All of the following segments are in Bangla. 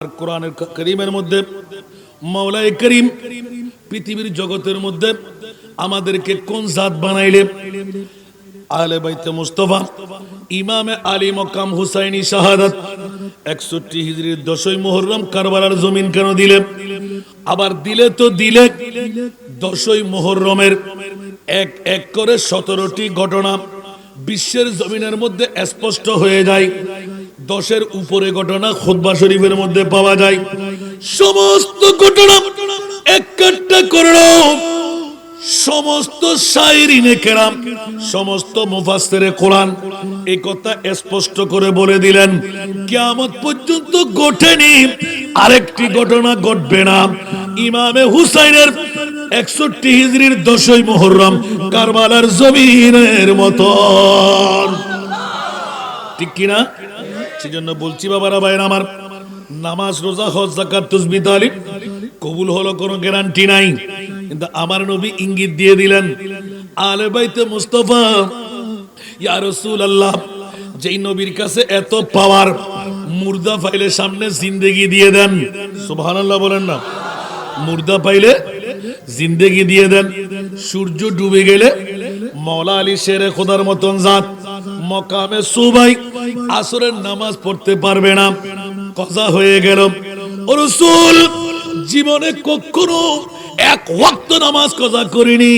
আর কোরআনের কারীমের মধ্যে মাওলায়ে কারীম পৃথিবীর জগতের মধ্যে আমাদেরকে কোন জাত বানাইলে? আহলে বাইতে মুস্তাফা ইমামে আলী মকাম হুসাইনি শাহাদাত 61 হিজরির 10ই মুহররম কারবালার জমিন কেন দিলে? আবার দিলে তো দিলে 10ই মুহররমের এক এক করে 17টি ঘটনা বিশ্বের জমিনের মধ্যে স্পষ্ট হয়ে যায়। 10-এর উপরে ঘটনা খুতবা শরীফের মধ্যে পাওয়া যায়। সমস্ত ঘটনা একটা করলো সমস্ত শায়রিনে কেরাম, সমস্ত মুফাসসিরে কোরআন এই কথা স্পষ্ট করে বলে দিলেন, কিয়ামত পর্যন্ত ঘটেনি, আরেকটি ঘটনা ঘটবে না। ইমামে হুসাইনের 61 হিজরির 10ই মুহররম কারবালার জমিনের মতন, ঠিক কিনা? সেজন্য বলছি বাবারা ভাইরা আমার, নামাজ রোজা হজ যাকাত তাসবিহ তাহলিল কবুল হলো কোনো গ্যারান্টি নাই, কিন্তু আমার নবী ইঙ্গিত দিয়ে দিলেন, আলে বাইতে মুস্তাফা ইয়া রাসূলুল্লাহ, যেই নবীর কাছে এত পাওয়ার, মুর্দা পাইলে সামনে জিন্দেগি দিয়ে দেন। সুবহানাল্লাহ বলেন না? মুর্দা পাইলে জিন্দেগি দিয়ে দেন। সূর্য ডুবে গেলে মওলা আলী শেরে খোদার মতন জাত মকামে সুবাই আসরের নামাজ পড়তে পারবে না, কজা হয়ে গেল। ও রাসূল, জীবনে কখনো এক ওয়াক্ত নামাজ কজা করিনি,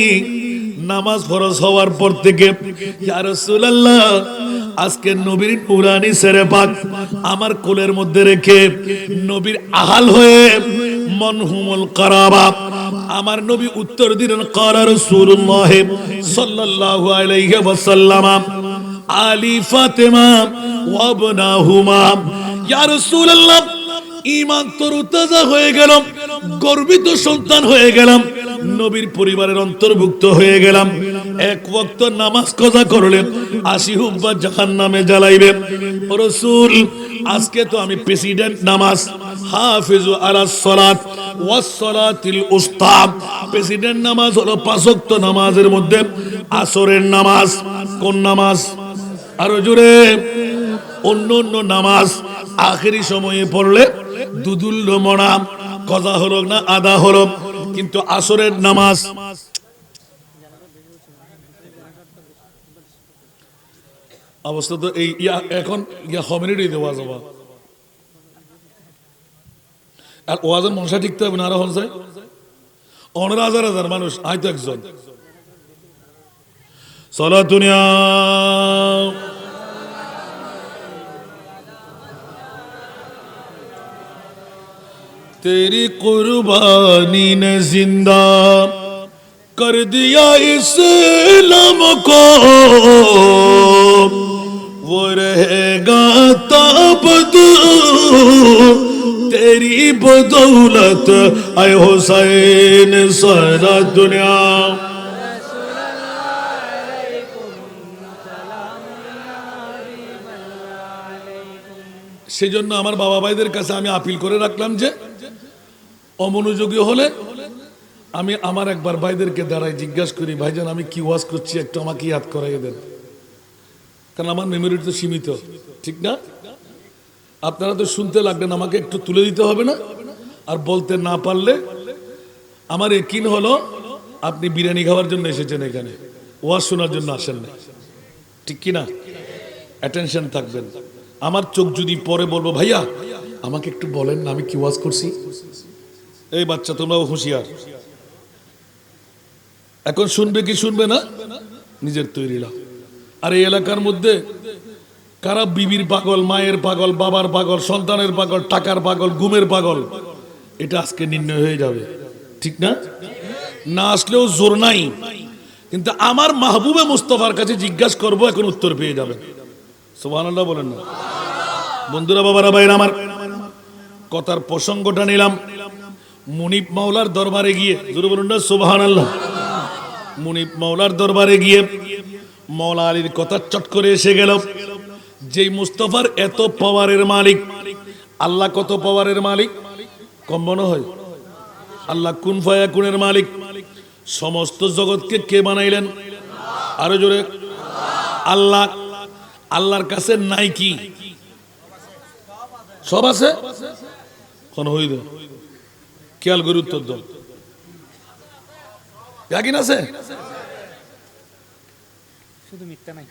নামাজ ফরজ হওয়ার পর থেকে। ইয়া রাসূলুল্লাহ, আজকে নবীর নুরানি শেরে পাক আমার কোলের মধ্যে রেখে নবীর আহাল হয়ে মনহুমুল কারাবা, আমার নবী উত্তর দিলেন, ক্বালা রাসূলুল্লাহ সাল্লাল্লাহু আলাইহি ওয়াসাল্লাম আলী ফাতেমা ওয়া ইবনাহুমা। ইয়া রাসূলুল্লাহ, ঈমান তরতাজা হয়ে গেল, গর্বিত সন্তান হয়ে গেলাম, নবীর পরিবারের অন্তর্ভুক্ত হয়ে গেলাম। এক ওয়াক্ত নামাজ কজা করলে 80 হুব্বা জাহান্নামে জ্বালাইবে। ও রাসূল, আজকে তো আমি প্রেসিডেন্ট নামাজ, হাফিজু আলাস সালাত ওয়াস সালাতিল উস্তা, প্রেসিডেন্ট নামাজ হলো 5 ওয়াক্ত নামাজের মধ্যে আসরের নামাজ। কোন নামাজ? আরো জোরে। অন্য নামাজ আখেরি সময়ে পড়লে দুদুল মনা কজা হলো না আদা হলো, কিন্তু আসরের নামাজ অবস্থা তো এই এখন কমিউনিটি দেওয়া যাবে। আর ওয়াজের মনসা ঠিকতে হবে না, আরো হন যায় অনেক হাজার হাজার মানুষ, হয়তো একজন সালাতুনিয়া तेरी कुर्बानी ने जिंदा कर दिया इस्लाम को, वो रहेगा ताबद तेरी बदौलत आए हुसैन सारा दुनिया। সেজন্য আমার বাবা ভাইদের কাছে আমি আপিল করে রাখলাম যে অমনোযোগী হলে আমি আমার একবার ভাইদেরকে দাঁড়াই জিজ্ঞাসা করি, ভাইজান আমি কি ওয়াজ করছি একটু আমাকে ইয়াদ করাইয়ে দেন, কারণ আমার মেমোরি তো সীমিত, ঠিক না? আপনারা তো শুনতে লাগলেন, আমাকে একটু তুলে দিতে হবে না? আর বলতে না পারলে আমার ইয়াকিন হলো আপনি বিরিয়ানি খাওয়ার জন্য এসেছেন, এখানে ওয়াজ শোনার জন্য আসেন না, ঠিক কি না? অ্যাটেনশন থাকবেন। আমার চোখ যদি পরে বলবো, ভাইয়া আমাকে একটু বলেন না আমি কি ওয়াজ করছি, এই বাচ্চা তোমরাও হুঁশিয়ার, এখন শুনবে কি শুনবে না নিজের তৈরি লাভ। আর এই এলাকার মধ্যে কারা বিবির পাগল, মায়ের পাগল, বাবার পাগল, সন্তানের পাগল, টাকার পাগল, ঘুমের পাগল, এটা আজকে নির্ণয় হয়ে যাবে, ঠিক না? না আসলেও জোর নাই, কিন্তু আমার মাহবুবে মুস্তাফার কাছে জিজ্ঞাসা করবো, এখন উত্তর পেয়ে যাবেন। সুবহানাল্লাহ বলেন না? বন্ধুরা, বাবারা, ভাইরা আমার, কথার প্রসঙ্গটা নিলাম মুনিব মাওলার দরবারে গিয়ে, জোরে বলুন না সুবহানাল্লাহ। মুনিব মাওলার দরবারে গিয়ে মাওলা আলীর কথা চট করে এসে গেল, যেই মুস্তাফার এত পাওয়ারের মালিক, আল্লাহ কত পাওয়ারের মালিক কম মনে হয়? আল্লাহ কুন ফায়াকুনের মালিক। সমস্ত জগৎকে কে বানাইলেন? আরো জোরে। আল্লাহ। আল্লাহর কাছে নাই কি? সব আছে, কোন হই দে খেয়াল করে উত্তর দাও ইয়াকিন আছে শুধু মিথ্যা নাই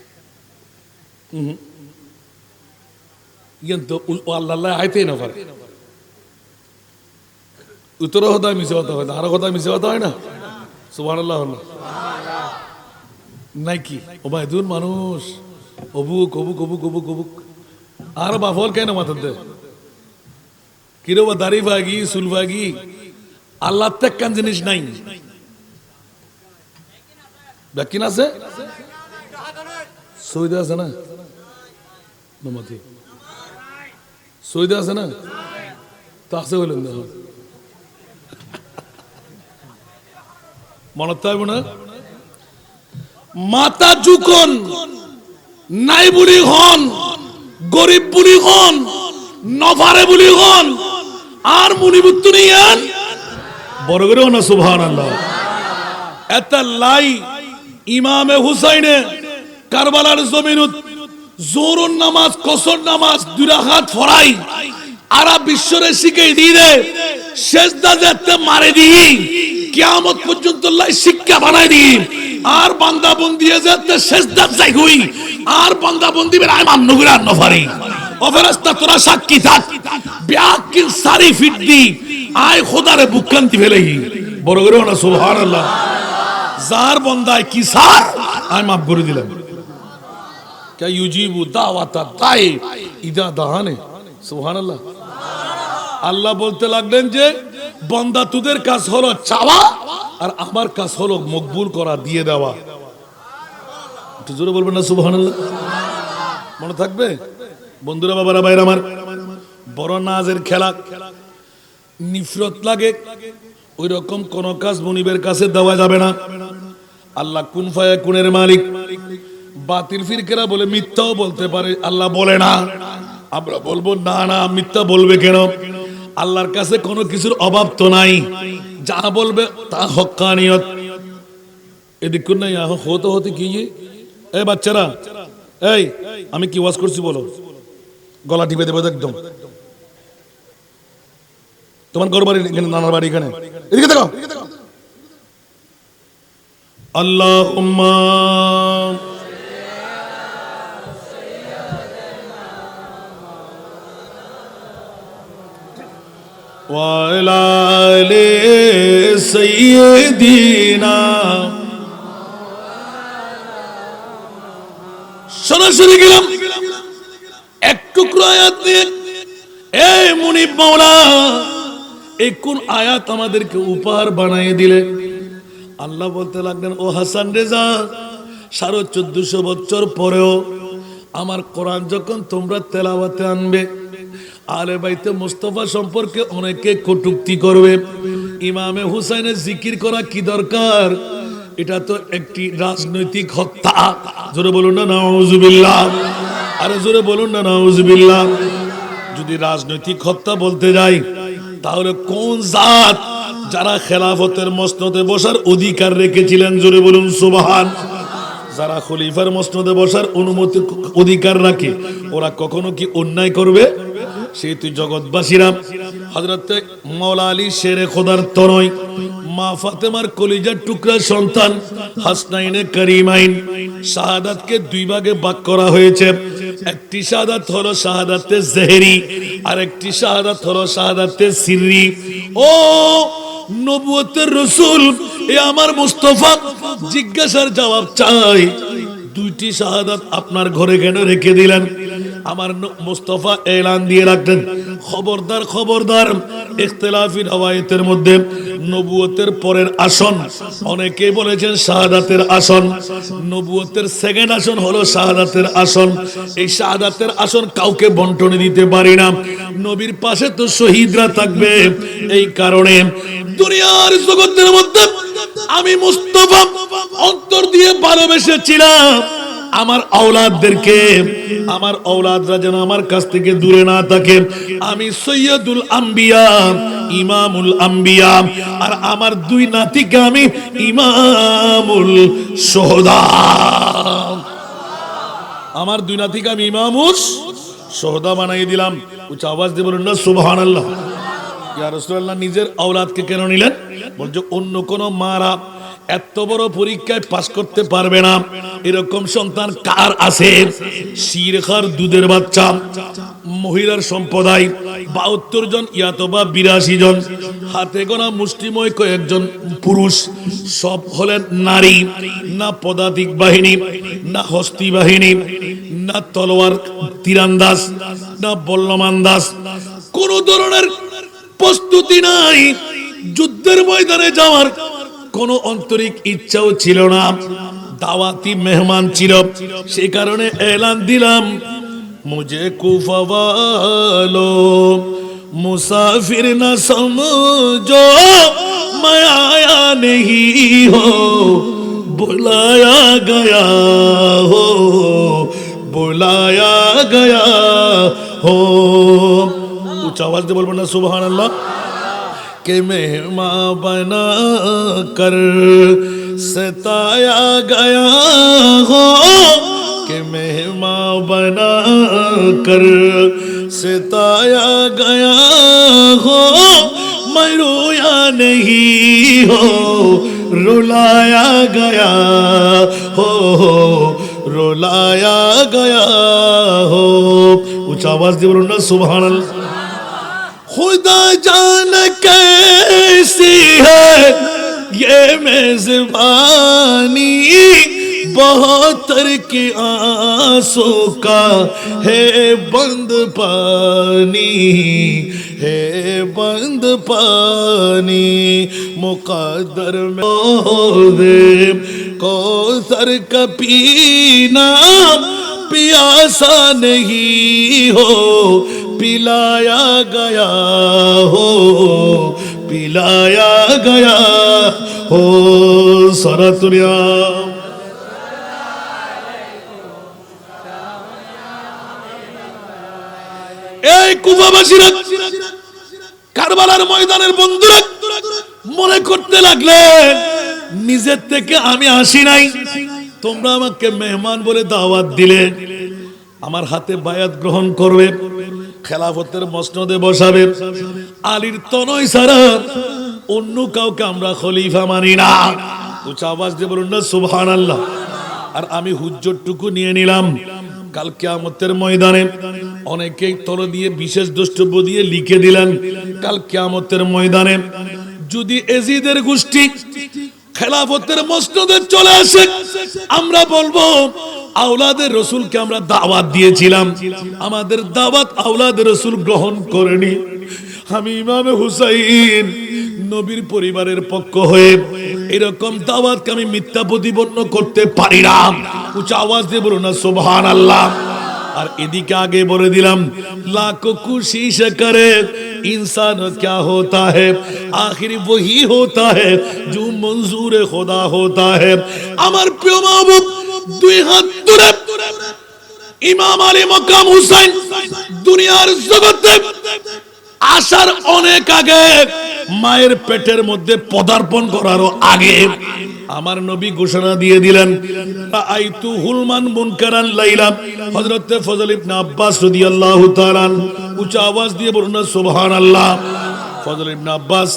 কিন্তু আল্লাহ আইতেই না পারে উত্তর কথা মিশে কথা হয় না আরো কথা মিশে কথা হয় না সুবহানাল্লাহ নাই কি ও ভাই দুন মানুষ অবুক অবুক অবুক অবুক অবুক আর বাফল কেন মাথাতে কিরো বা দাড়ি ভাগি চুল ভাগি আল্লাহ তেকান জিনিস নাই ব্যাকিন আছে সৌদি আছে না নমতি সৌদি আছে না তা আছে বলেন দেখো মনে থাকবে না মাতা জুকন নাই বুড়ি হন গরিব বুড়ি হন নফারে বুড়ি হন আর মুনিবুত্তু নিয়ান বড় করে না সুবহানাল্লাহ এত লাই ইমামে হুসাইনে কারবালার জমিনত জোরুন নামাজ কসর নামাজ দুই রাকাত ফরাই আরা বিশ্বরে শিখাই দিয়ে সেজদা যেতে মারে দিই কিয়ামত পর্যন্ত আল্লাহ শিক্ষা বানাই দিই আর বান্দা বন্দি যেতে সেজদা যাই হই আর বান্দা বন্দি বের ইমাম নগরা নফারি ও ফেরেশতা তোরা সাক্ষী থাক বিআকিল সারি ফিদ্দি আয় খোদারে বুকান্তি ফেলেই বড় করে না সুবহানাল্লাহ যার বান্দায় কি সার আমি মাফ করে দিলাম কে ইউজিবু দাওয়াতা দাই ইদা দাহানে সুবহানাল্লাহ আল্লাহ বলতে লাগলেন যে বান্দা তোদের কাজ হলো চাওয়া আর আমার কাজ হলো মকবুল করা দিয়ে দেওয়া একটু জোরে বলবেন না সুবহানাল্লাহ মনে থাকবে বন্ধুরা বাবারা ভাইরা আমার বড় নাজের খেলা নিফরত লাগে ওই রকম কোন কাজ মুনিবের কাছে দেওয়া যাবে না আল্লাহ কুন ফায়াকুনের মালিক বাতিল ফিরকারা বলে মিথ্যাও বলতে পারে আল্লাহ বলে না আমরা বলবো না না মিথ্যা বলবে কেন আল্লাহর কাছে কোনো কিছুর অভাব তো নাই যা বলবে তা হক্কানিয়ত এদিক কোন নাই হতে হতে কি এই বাচ্চারা এই আমি কি ওয়াজ করছি বলো গলা টিপে দেবো একদম তোমার ঘর বাড়ি এখানে নানার বাড়ি এখানে এদিকে দেখো আল্লাহুম্মা ওয়া আলা আলি সাইয়্যিদিনা সরাসরি গেলাম এক টুকরো আয়াত নিয়ে এই মুনিব মাওলা এই কোন আয়াত আমাদেরকে উপহার বানিয়ে দিলে আল্লাহ বলতে লাগলেন ও হাসান রেজা 1450 বছর পরেও আমার কোরআন যখন তোমরা তেলাওয়াতে আনবে আলে বাইতে মুস্তাফা সম্পর্কে অনেকে কটূক্তি করবে ইমামে হুসাইনের জিকির করা কি দরকার এটা তো একটি রাজনৈতিক হত্যা জোরে বলুন না নাউজুবিল্লাহ আরে জোরে বলুন না নাউজুবিল্লাহ যদি রাজনৈতিক হত্যা বলতে যাই তাহলে কোন জাত যারা খেলাফতের মসনদে বসার অধিকার রেখেছিলেন জোরে বলুন সুবহান যারা খলিফার মসনদে বসার অনুমতি অধিকার রাখে ওরা কখনো কি অন্যায় করবে সেই তুই জগৎবাসীরা হযরত মাওলা আলী শেরে খোদার তনয় মা ফাতেমার কলিজার টুকরা সন্তান হাসনাইনে কারিমাইন শাহাদাতকে দুই ভাগে ভাগ করা হয়েছে একটি শাহাদাত হলো শাহাদাতে জেহেরি আর একটি শাহাদাত হলো শাহাদাতে সিররি ও নবুয়তের রাসূল এ আমার মুস্তাফা জিজ্ঞাসার জবাব চাই দুইটি শাহাদাত আপনার ঘরে কেন রেখে দিলেন আমার মুস্তাফা এলান দিয়ে রাখলেন খবরদার খবরদার ইখতিলাফি রওয়ায়াতের মধ্যে নবুয়তের পরের আসন অনেকে বলেছেন শাহাদাতের আসন নবুয়তের সেকেন্ড আসন হলো শাহাদাতের আসন এই শাহাদাতের আসন কাউকে বন্টনে দিতে পারি না নবীর পাশে তো শহীদরা থাকবে এই কারণে দুনিয়ার জগতের মধ্যে আমি মুস্তাফা অন্তর দিয়ে ভালোবেসেছিলাম আমার আওলাদদেরকে আমার আওলাদরা যেন আমার কাছ থেকে দূরে না থাকে আমি সৈয়দুল আম্বিয়া ইমামুল আম্বিয়া আর আমার দুই নাতিকে আমি ইমামুল শুহাদা আমার দুই নাতিকে আমি ইমামুল শুহাদা বানিয়ে দিলাম উচ্চ আওয়াজ দিয়ে বলুন না সুবহানাল্লাহ ইয়া রাসূলুল্লাহ নিজের আওলাদকে কেন নিলেন? বলছে অন্য কোন মারা এত বড় পরীক্ষায় পাস করতে পারবে না, এরকম সন্তান কার আছে? শিরখার দুধের বাচ্চা মহিলার সম্প্রদায় ৭২ জন ইয়াতবা ৮২ জন, হাতে গোনা মুষ্টিময় কয়েকজন পুরুষ, সব হলেন নারী। না পদাতিক বাহিনী, না হস্তি বাহিনী, না তলোয়ার তীরান্দাজ, না বল্লমান দাস, কোন ধরনের প্রস্তুতি নাই। যুদ্ধের ময়দানে যাওয়ার কোন আন্তরিক ইচ্ছাও ছিল না, দাওয়াতি মেহমান ছিল। সেই কারণে এলান দিলাম, মুঝে কুফা वालो मुसाफिर न समझो, मैं आया नहीं हो बुलाया गया हो, बुलाया गया हो। ऊंचा आवाज से बोलना सुभान अल्लाह। के मेहमान बना कर सताया गया हो, के मेहमान बना कर सताया गया हो, मैं रोया नहीं हो रुलाया गया हो, रुलाया गया हो। ऊंचा आवाज दे बोलो ना सुभान अल्लाह। खुदा जान कैसी है ये मेजबानी, बहुत के आंसू का है बंद पानी, है बंद पानी। मुकद्दर में दे कौसर का पीना, प्यासा नहीं हो पिलाया गया हो, पिलाया गया हो। सरतुरिया এই কুফাবাসীরা, কারবালার ময়দানের বন্ধুরা মনে করতে লাগলেন নিজের থেকে আমি আসি নাই, তোমরা আমাকে মেহমান বলে দাওয়াত দিলে, আমার হাতে বায়াত গ্রহণ করবে, খেলাফতের মসনদে বসাবে, আলীর তনয় ছাড়া অন্য কাউকে আমরা খলিফা মানি না। উচ্চ আওয়াজ দিয়ে বলুন না সুবহানাল্লাহ। আর আমি হুজ্জতটুকু নিয়ে নিলাম, কাল কিয়ামতের ময়দানে অনেকেই তল দিয়ে বিশেষ দ্রষ্টব্য দিয়ে লিখে দিলেন, কাল কিয়ামতের ময়দানে যদি এজিদের গোষ্ঠী খেলাফতের মসনদে চলে আসে, আমরা বলবো আওলাদের রসুলকে আমরা দাওয়াত দিয়েছিলাম, আমাদের দাওয়াত আওলাদের রসুল গ্রহণ করেনি। আমি ইমামে হুসাইন নবীর পরিবারের পক্ষ হয়ে এরকম দাওয়াতকে আমি মিথ্যা প্রতিপন্ন করতে পারি না। উচ্চ আওয়াজ দিয়ে বলুন না সুবহানাল্লাহ। আর এদিকে আগে বলে দিলাম, লাখো কোশিশ করে इंसान क्या होता है, आखिर वही होता है जो मंजूर खुदा होता है। আমার প্রিয় মাহবুব দুই হাত ধরে ইমাম আলী মকাম হুসাইন দুনিয়ার জগতে আসার অনেক আগে, মায়ের পেটের মধ্যে পদার্পণ করারও আগে আমার নবী ঘোষণা দিয়ে দিলেন, রাআইতু হুলমান মুনকারান লাইলা। হযরত ফজল ইবনে আব্বাস রাদিয়াল্লাহু তাআলা উচ্চ আওয়াজ দিয়ে বলুন না সুবহানাল্লাহ। ফজল ইবনে আব্বাস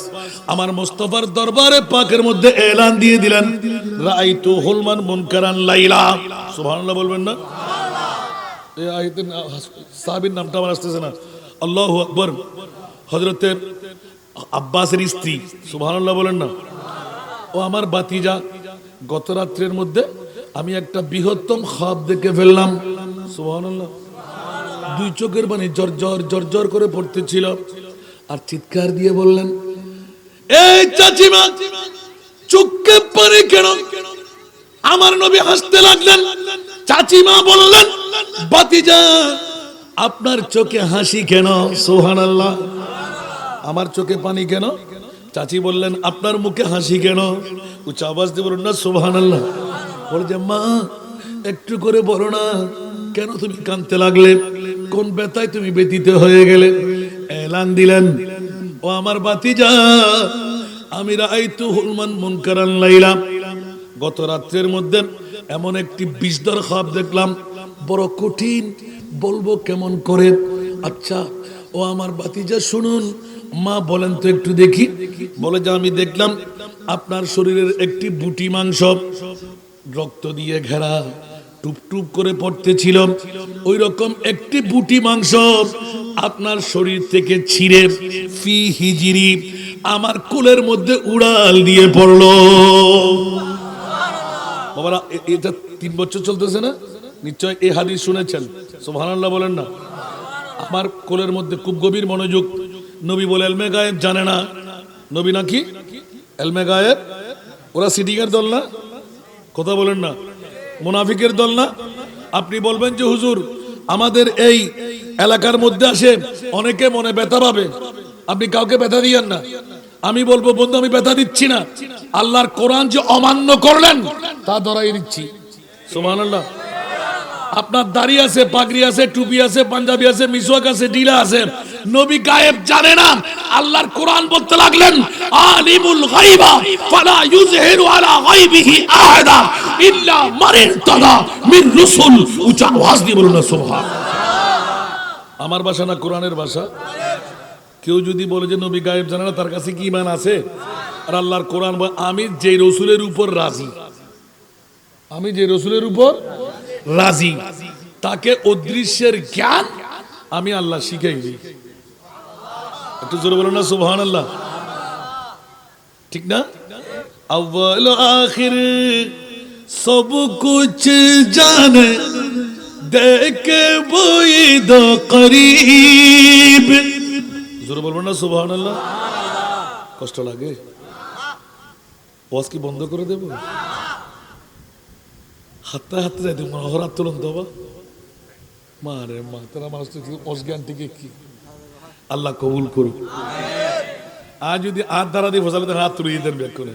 আমার মুস্তাফার দরবারে পাকের মধ্যে এলান দিয়ে দিলেন, রাআইতু হুলমান মুনকারান লাইলা। সুবহানাল্লাহ বলবেন না? এই আয়াতের সাহাবীর নামটা আমার আসতেছে না। আল্লাহু আকবার। হযরত আব্বাসের স্ত্রী, সুবহানাল্লাহ বলেন না? ও আমার বাতিজা, গত রাত্রের মধ্যে আমি একটা বৃহত্তম খ্বাব দেখে ফেললাম। সুবহানাল্লাহ। দুই চোখের পানি জর্জর জর্জর করে পড়তেছিল, আর চিৎকার দিয়ে বললেন, এই চাচিমা চোখে পানি কেন? আমার নবী হাসতে লাগলেন। চাচিমা বললেন, বাতিজা আপনার চোখে হাসি কেন? সুবহানাল্লাহ। আমার চোখে পানি কেন? চাচি বললেন, আপনার মুখে হাসি কেন? উচ্চ আওয়াজ দিয়ে বলুন না সুবহানাল্লাহ। বলে যে মা একটু করে বলো না, কেন তুমি কাঁদতে লাগলে? কোন ব্যথায় তুমি ব্যথিত হয়ে গেলে? এলান দিলেন, ও আমার বাতিজা, আমি রাআইতু হুলমান মুনকারান লাইলা, গত রাত্রের মধ্যে এমন একটি বিষধর খ্বাব দেখলাম, বড় কঠিন, বলবো কেমন করে? আচ্ছা ও আমার বাতিজা শুনুন, মা বলেন তো একটু দেখি। বলে যে আমি দেখলাম আপনার শরীরের একটি বুটি মাংস রক্ত দিয়ে ঘেরা টুপ টুপ করে পড়তেছিল, ওই রকম একটি বুটি মাংস আপনার শরীর থেকে ছিঁড়ে ফি হিজিরি আমার কোলের মধ্যে উড়াল দিয়ে পড়লো। বাবারা এটা 3 বছর চলতেছে না? নিশ্চয় এই হাদিস শুনেছেন, সুবহানাল্লাহ বলেন না। আমার কোলের মধ্যে খুব গভীর মনোযোগ। নবী বলে এলমে গায়েব জানে না। নবী নাকি এলমে গায়েব? ওরা সিটিংয়ের দল না? কথা বলেন না, মুনাফিকের দল না? আপনি বলবেন যে হুজুর আমাদের এই এলাকার মধ্যে আসে অনেকে মনে ব্যথা পাবে, আপনি কাউকে ব্যথা দিয়েন না। আমি বলবো বন্ধু আমি ব্যথা দিচ্ছি না, আল্লাহর কোরআন যে অমান্য করলেন তা ধরাই দিচ্ছি। সুবহানাল্লাহ। আপনার দাড়ি আছে, পাগড়ি আছে, টুপি আছে, পাঞ্জাবি আছে, মিসওয়াক আছে, ডিলা আছে, নবী গায়েব জানে না। আল্লাহর কোরআন বলতে লাগলেন আলিমুল গায়বা ফালা ইউযহিরু আলা গায়বিহি আহাদা ইল্লা মান ইরতাদা মির রাসূল। উচ্চ আওয়াজ দিয়ে বলুন না সুবহানাল্লাহ। আমার ভাষা না কোরআনের ভাষা? কেউ যদি বলে যে নবী গায়েব জানে না, তার কাছে কি ঈমান আছে? আর আল্লাহর কোরআন বলে আমি যে রাসূলের উপর রাজি, আমি যে রাসূলের উপর রাজি তাকে অদৃশ্যের জ্ঞান আমি আল্লাহ শিখাই দিই। একটু জোরে বলুন না সুবহানাল্লাহ। ঠিক না? আউয়াল আখির সব কুছ জানে দেখে বইদ করিব। জোরে বলবেন না সুবহানাল্লাহ। কষ্ট লাগে? ওয়াজ কি বন্ধ করে দেব? হাতে হাতে যাই দেব, হাত তুলুন তো বাবা। মারে মা তারা মানুষ অজ্ঞান থেকে কি আল্লাহ কবুল করুক। আজ যদি আর দ্বারা দিয়ে ফসালে তো হাত তুলিয়ে দেন ব্যাক করে।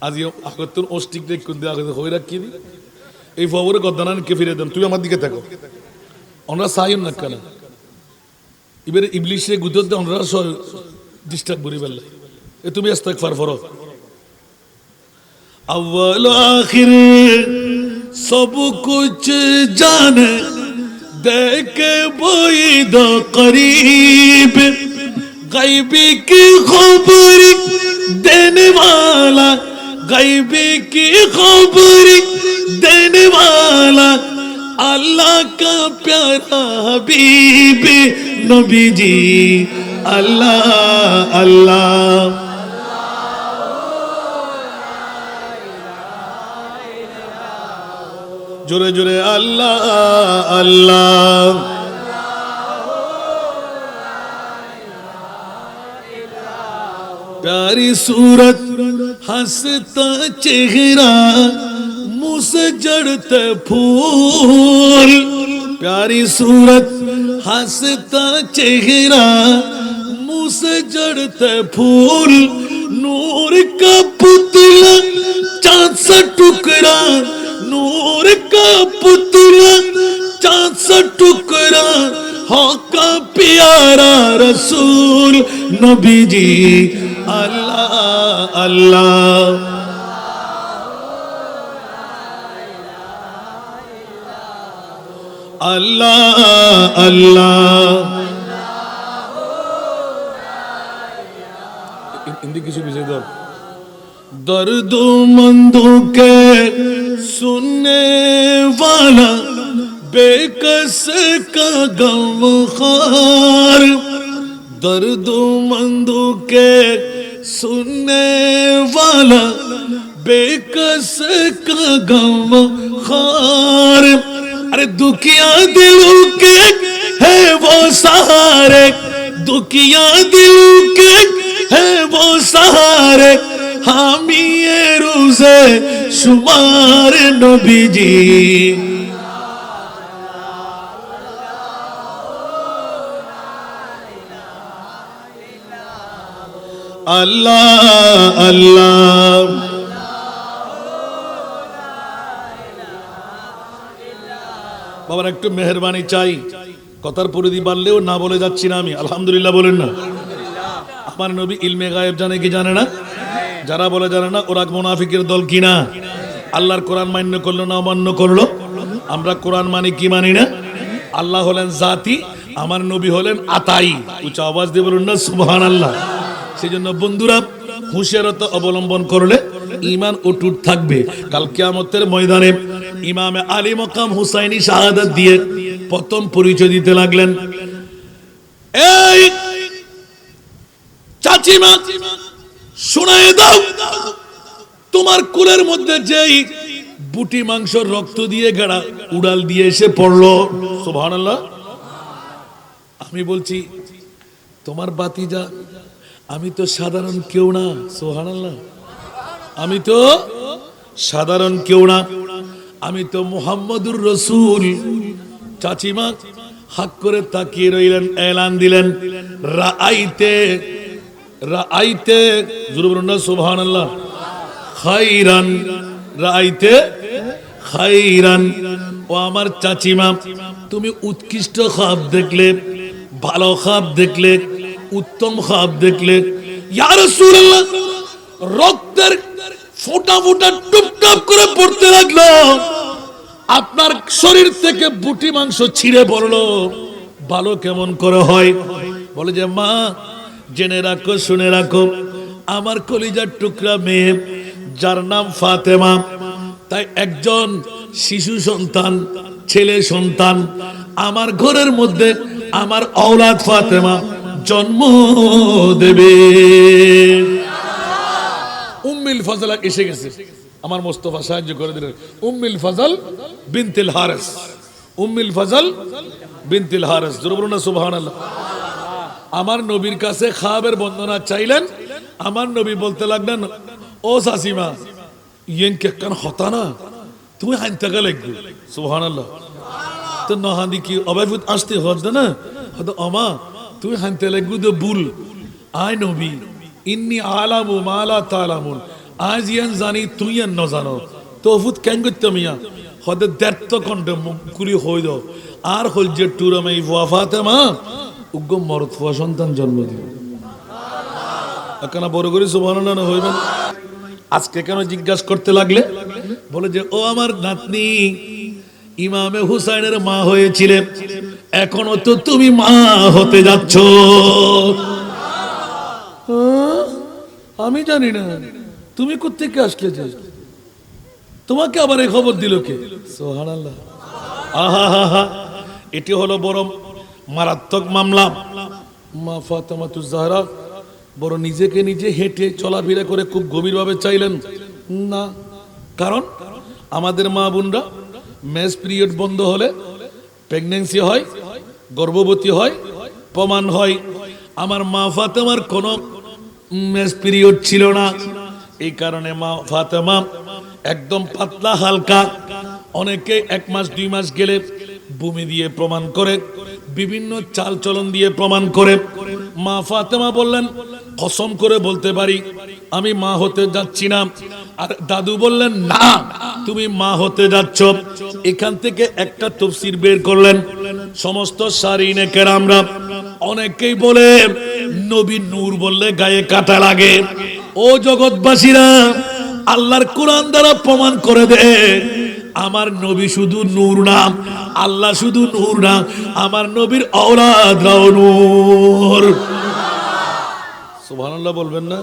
আজ আগতুন অষ্টিক দেখ কোন দিয়ে আগে হয়ে রাখি এই ফবরে গদ্দানানকে ফিরে দেন। তুই আমার দিকে থাকো, আমরা সাইম না কেন এবারে ইবলিশে গুদত দে আমরা ডিস্টার্ব করি বেলা। এ তুমি ইস্তেগফার করো। আউয়াল আখির সব কুছ জানে देखे बोईद करीब गैबी की खबर देने वाला, गैबी की खबर देने वाला अल्लाह का प्यारा हबीब नबी जी। अल्लाह अल्लाह जोरे जोरे अल्लाह अल्लाह। प्यारी सूरत हंसता चेहरा मुँह से जड़ते फूल। प्यारी सूरत हंसता चेहरा मुँह से जड़ते फूल। नूर का पुतला चाँद सा टुकड़ा, नूर का पुतला चाँद सा टुकड़ा हाँ का प्यारा रसूल नबी जी। अल्लाह अल्लाह अल्लाह अल्लाह। हिंदी किसी भी से दर्दोमंदों के सुनने वाला बेकस का गमखार। दर्दोमंदों के सुनने वाला बेकस का गमखार। अरे दुखिया दिलों के है वो सहारे, दुखिया दिलों के है वो सहारे। हामी ये रोज़े शुमार नबी जी। अल्लाह अल्लाह বাবার একটু মেহেরবানি চাই। কথার পরিধি বাড়লেও না বলে যাচ্ছি না আমি, আলহামদুলিল্লাহ বলেন না। আমার নবী ইলমে গায়েব জানে কি জানে না? যারা বলে জানে না ওরা মুনাফিকের দল কিনা? আল্লাহর কোরআন মান্য করলো না অমান্য করলো? আমরা কোরআন মানি কি মানি না? আল্লাহ হলেন জাতি, আমার নবী হলেন আতাই। উচ্চ আওয়াজ দিয়ে বলুন না সুবহানাল্লাহ। সেই জন্য বন্ধুরা হুঁশিয়ারতা অবলম্বন করলে ঈমান অটুট থাকবে। কাল কিয়ামতের ময়দানে ইমামে আলী মকাম হুসাইনি শাহাদাত দিয়ে প্রথম পরিচয় দিতে লাগলেন, এই চাচিমা শোনায় দাও, তোমার কুলের মধ্যে যেই বুটি মাংস রক্ত দিয়ে গাড়া উড়াল দিয়ে এসে পড়লো। সুবহানাল্লাহ। আমি বলছি তোমার বাতিজা, আমি তো সাধারণ কেউ না। সুবহানাল্লাহ। আমি তো সাধারণ কেউ না, আমি তো মুহাম্মদুর রাসূল। চাচিমা হাক করে তাকিয়ে রইলেন, এলান দিলেন, রাআইতে রাআইতে, জোরে বলুন না সুবহানাল্লাহ, খাইরান, রাআইতে খাইরান। ও আমার চাচিমা, তুমি উৎকৃষ্ট খাব দেখলে, ভালো খাব দেখলে, উত্তম খাব দেখলে। ইয়া রাসূলুল্লাহ, রক্তের ফোঁটা ফোঁটা টুপটাপ করে পড়তে লাগলো, আপনার শরীর থেকে বুটি মাংস ছিঁড়ে পড়লো, ভালো কেমন করে হয়? বলে যে মা জেনে রাখো, শুনে রাখো, আমার কলিজার টুকরা মেয়ে যার নাম ফাতেমা, তাই একজন শিশু সন্তান, ছেলে সন্তান আমার ঘরের মধ্যে আমার औलाद ফাতেমা জন্ম দেবে। উম্মুল ফজল এসে গেছে, আমার মোস্তফা সাহায্য করে দিলেন। উম্মুল ফজল বিনতুল হারিস, উম্মুল ফজল বিনতুল হারিস, জোরে বলুন না সুবহানাল্লাহ। আমার নবীর কাছে খাবের বর্ণনা চাইলেন, আমার নবী বলতে লাগলেন, ও সাসিমা ইয়েন কেন হতা না, তুমি হানতে গেলে সুবহানাল্লাহ। তো নহাদি কি অবাইফুত আসতে হতো না, হয়তো আমা তুমি হানতে লাগবো তো ভুল। আয় নবী ইন্নি আলামু মালা তালামুন, আজ ইয়ান জানি তুই ইয়ান ন জানো, তো ফুত কেন করতে মিয়া হয়তো দেড় কণ্ঠে মুকুরি হই দাও আর হল যে টুরামে ফাতেমা উগ্র মরদ ফুয়া সন্তান জন্ম দিল। কেন বড় করে সুবহানাল্লাহ হইবেন। আজকে কেন জিজ্ঞাসা করতে লাগলে? বলে যে ও আমার নাতনি, ইমামে হুসাইনের মা হয়েছিলে, এখনো তো তুমি মা হতে যাচ্ছ। আমি জানি না তুমি কোত্থেকে আসলে, যে তোমাকে আবার এই খবর দিল কে? সুবহানাল্লাহ। আহা, এটি হলো বড় মারাত্মক মামলা। মা ফাতেমাতুজ জাহরা বড় নিজেকে নিজে হেঁটে চলাফেরা করে খুব গভীরভাবে চাইলেন না, কারণ আমাদের মা বোনরা মেস পিরিয়ড বন্ধ হলে প্রেগন্যান্সি হয়, গর্ভবতী হয়, প্রমাণ হয়। আমার মা ফাতেমার কোনো মেস পিরিয়ড ছিল না, এই কারণে মা ফাতেমা একদম পাতলা হালকা, অনেকে 1 মাস 2 মাস গেলে বমি দিয়ে প্রমাণ করে, বিভিন্ন চাল চলন দিয়ে প্রমাণ করে। মা ফাতেমা বললেন, কসম করে বলতে পারি আমি মা হতে যাচ্ছি না। আর দাদু বললেন, না তুমি মা হতে যাচ্ছ। এখান থেকে একটা তাফসীর বের করলেন সমস্ত সারিনে কেরামরা। অনেকেই বলে নবী নূর বললে গায়ে কাটা লাগে। ও জগৎবাসীরা, আল্লাহর কোরআন দ্বারা প্রমাণ করে দে আমার নবী শুধু নূর না, আল্লাহ শুধু নূর না, আমার নবীর औलादরাও নূর। সুবহানাল্লাহ বলবেন না?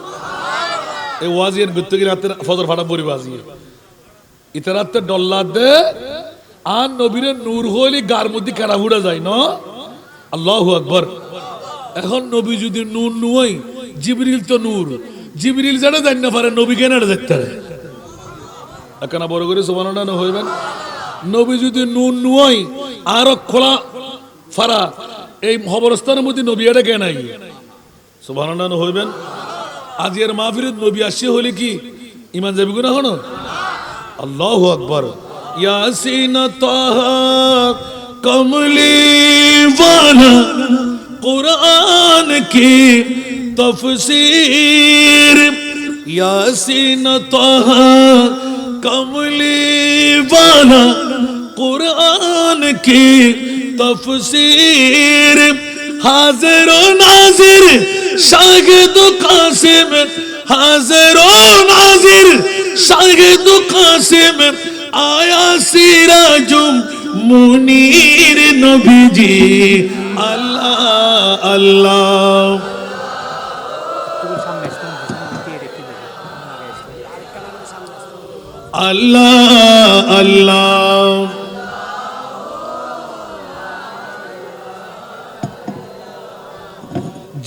এই ওয়াজির ভিতরে রাতে ফজর ফাটা পড়ি বাজিয়ে ইতারাতে ডল্লা দে আর নবীর নূর হইলে গার মধ্যে কাটা ফুড়া যায় না। আল্লাহু আকবার। এখন নবী যদি নূর নয়, জিবরিল তো নূর, জিবরিল যারা জান না পারে নবী কেন দেখতে পারে? এখন বড় করে সুবহানাল্লাহ হইবেন। নবী যদি নূর নয় আর খোলা ফারা এই খবরস্থানের মধ্যে নবী এটা কেন নাই? সুবহানাল্লাহ হইবেন। আজকের মাহফিলে নবী আসছে হলে কি ঈমান যাবে না? হনো আল্লাহু আকবার। ইয়াসিন তাহা কমলি ওয়ালা কুরআন কি তফসীর, ইয়াসিন তাহা কমলি ওয়ালা কুরআন কি তফসীর, হাজির ও নাজির শাহিদ কাসিম, হাজির ও নাজির শাহিদ কাসিম, আয়া সিরাজুম মুনীর নবীজি আল্লাহ আল্লাহ। আল্লাহ আল্লাহ।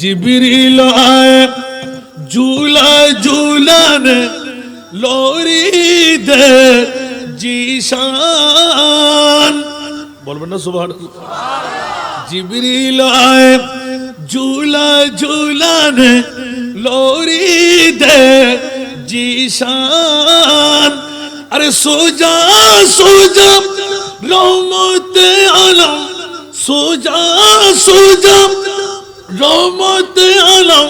जिब्रील आए झूला झूलाने लोरी दे जीशान बोल ना सुभान जिब्रील आए झूला झूलाने लोरी दे जीशान अरे सो जा रहमत आलम सो जा रहमत आलम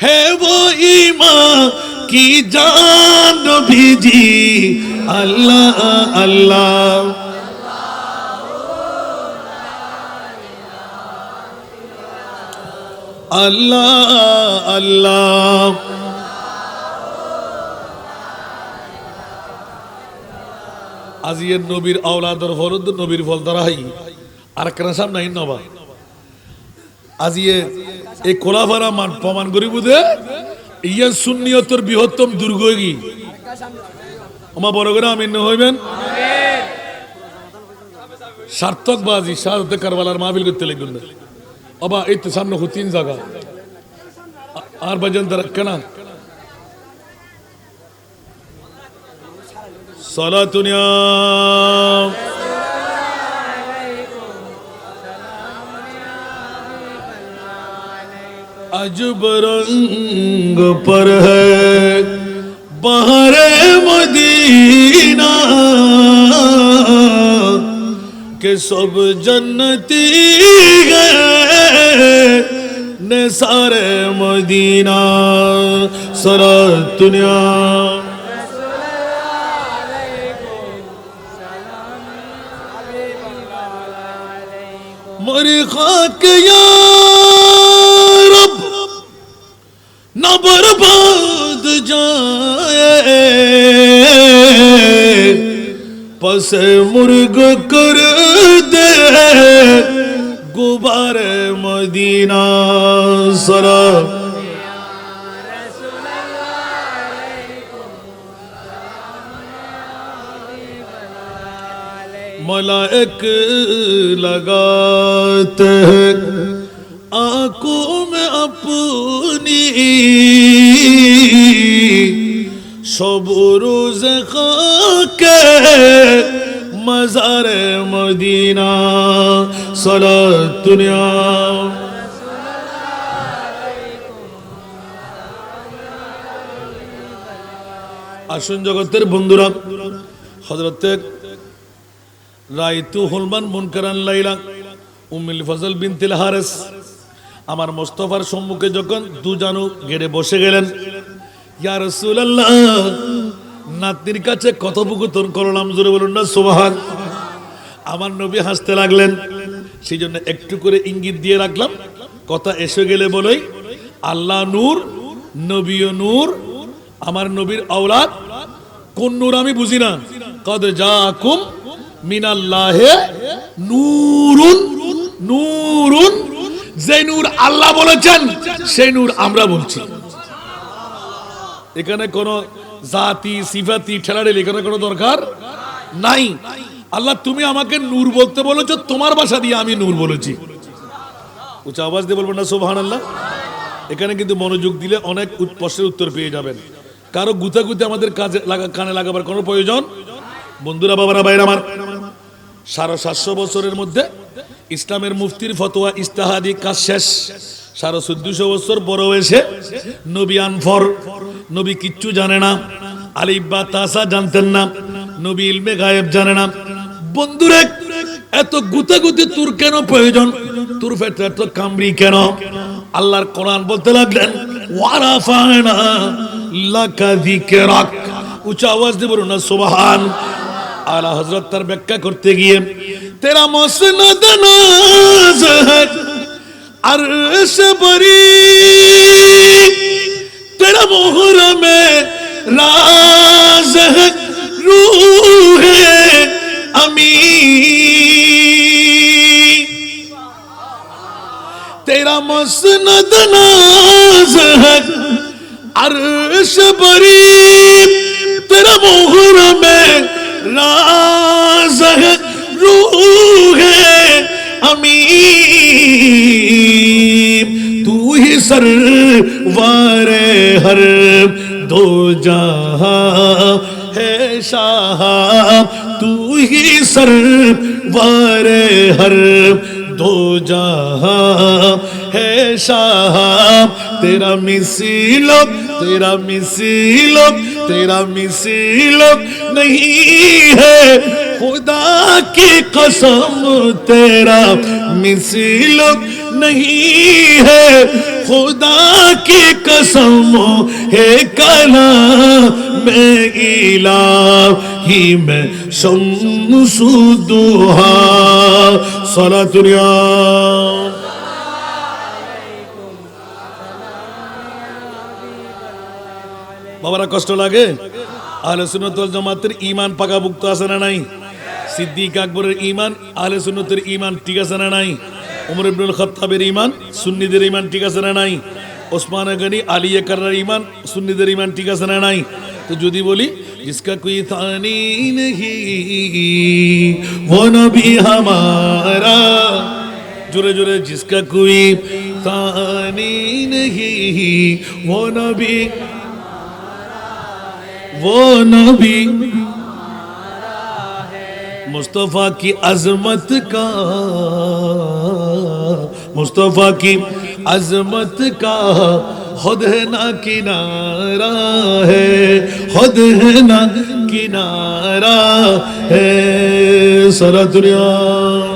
है वो ईमान की जान नबीजी अल्लाह अल्लाह। अल्लाह अल्लाह। আজিয়ের নবীর আওলাদর ফরদ নবীর ফল দ্বারাই আর কেন সামনে নাই নবা আজিয়ে এই কোলাফারা মান প্রমাণ করি বুঝে ইয়া সুন্নিয়তের বৃহত্তম দুর্গ কি আমা বড় করে আমিন হইবেন সার্থকবাজি শাহাদতে কারবালার মাহফিল করতে লাগবেন না আবা এই তো সামনে তিন জায়গা আর বাজান তারা কেনা সালাতুনিয়া अजब रंग पर है बहरे मदीना के सब जन्नती गए ने सारे मदीना सारा दुनिया मरी खाक या न बर्बाद जाए पसे मुर्ग कर दे गुबारे मदीना सरा मलाइक लगाते हैं आंखों में अपनी सब रोज खाके मज़ारे मदीना सलात दुनिया আসুন জগতের বন্ধুরা হযরত রাইতু হুলমান মুনকারান লাইলা উম্মুল ফজল বিনতুল হারিস আমার মুস্তাফার সম্মুখে যখন দুজানু গেড়ে বসে গেলেন ইয়া রাসূলুল্লাহ নাতনির কাছে কথোপকথন করলাম জোরে বলুন না সুবহান আমার নবী হাসতে লাগলেন সেজন্য একটু করে ইঙ্গিত দিয়ে রাখলাম কথা এসে গেলে বলেই আল্লাহ নূর নবীও নূর আমার নবীর আওলাদ কোন নূর আমি বুঝি না কদ জাকুম মিনাল্লাহে নূরুন নূরুন যে নূর আল্লাহ বলেছেন সেই নূর আমরা বলছি এখানে কোন জাতি সিফাতি ঠেলাঠেলি এখানে কোনো দরকার নাই আল্লাহ তুমি আমাকে নূর বলতে বলেছো তোমার ভাষা দিয়ে আমি নূর বলেছি উচ্চ আওয়াজ দিয়ে বলবেন না সুবহানাল্লাহ এখানে কিন্তু মনোযোগ দিলে অনেক প্রশ্নের উত্তর পেয়ে যাবেন কারো গুতাগুতি আমাদের কানে লাগাবার কোনো প্রয়োজন বন্ধুরা বাবারা ভাইরা আমার 750 বছরের মধ্যে ইসলামের মুফতির ফতোয়া ইজতিহাদি কাজ শেষ 1450 বছর বড় হয়েছে নবী আনফর নবী কিচ্ছু জানে না আলিফ বা তাসা জানতেন না নবী ইলমে গায়েব জানে না বন্ধুরে এত গুতাগুতি তোর কেন প্রয়োজন তোর পেটে এত কামড়ি কেন আল্লাহর কোরআন বলতে লাগলেন ওয়ারাফানা লাকা যিকরাক উচ্চ আওয়াজ দিয়ে বলুন না সুবহান আলা হযরত তার ব্যাখ্যা করতে গিয়ে তেরা মুসনদ নাজ है अर्श बरी तेरा मुहर्रम राज है रूह अमी मसनद नाज है अर्श बरी तेरा मुहर्रम राज है रूह अमीर तू ही सरवर हर दो जहां है शाह तू ही सरवर हर दो जहां है शाह तेरा मिसिलो नहीं है खुदा की कसम तेरा मिसिलो नहीं है खुदा की कसम है कलाम में इलाही में शम्सुद्दुहा सलातुल्लाह বাবারা কষ্ট লাগে আহলে সুন্নাত ওয়াল জামাতের ঈমান পাকাপোক্ত আছে না নাই সিদ্দিক আকবরের ঈমান আহলে সুন্নাতের ঈমান ঠিক আছে না নাই উমর ইবনুল খাত্তাবের ঈমান সুন্নিদের ঈমান ঠিক আছে না নাই ওসমান গনি আলী আকরার ঈমান সুন্নিদের ঈমান ঠিক আছে না নাই তো যদি বলি जिसका कोई थानी नहीं वो नबी हमारा जोरे जोरे जिसका कोई थानी नहीं वो नबी मुस्तफा की अजमत का खुद है ना किनारा है खुद है ना किनारा है सलातुल्लाह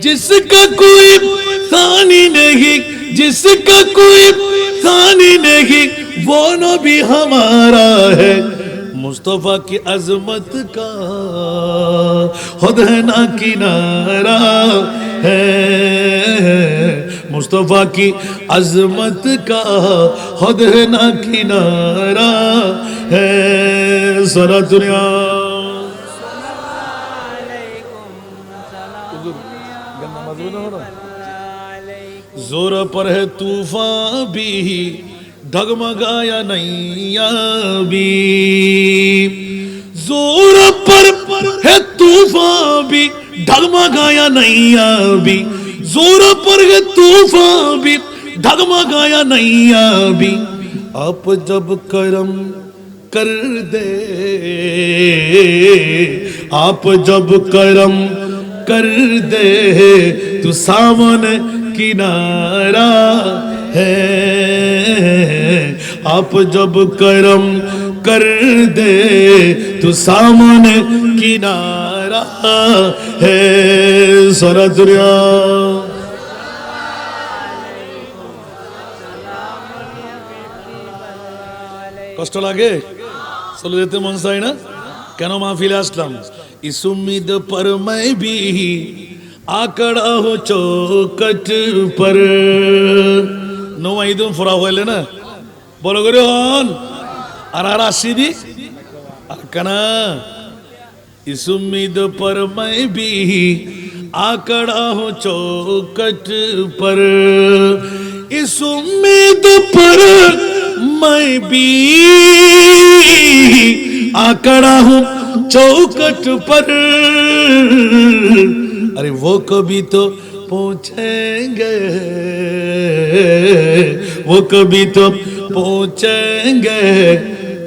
जिसका कोई थानी नहीं वो नबी हमारा है मुस्तफा की अजमत का खुद है ना किनारा है मुस्तफा की अजमत का खुद है ना किनारा है सलातुल्लाह जोर पर है तूफान भी डगमगाया नैया भी जोर पर है तूफान भी डगमगाया नैया भी जोर पर है तूफान भी डगमगाया नैया भी आप जब करम कर दे आप जब करम कर दे तू सामने किनारा है आप जब करम कर दे तो सामने किनारा है सलातुल्लाह কষ্ট লাগে চলে যেতে মন চায় না কেন মাহফিলে আসলাম इस उम्मीद पर मैं भी आकड़ा हो चौकट पर নোমা ঈদুন ফোরা হইলে না বড় করে হন আর আসি দি আর কানা इस उम्मीद पर मैं भी आकड़ा हो चौकट पर इस उम्मीद पर मैं भी आकड़ा हूँ चौकट पर अरे वो कभी तो पहुंचेंगे वो कभी तो पहुंचेंगे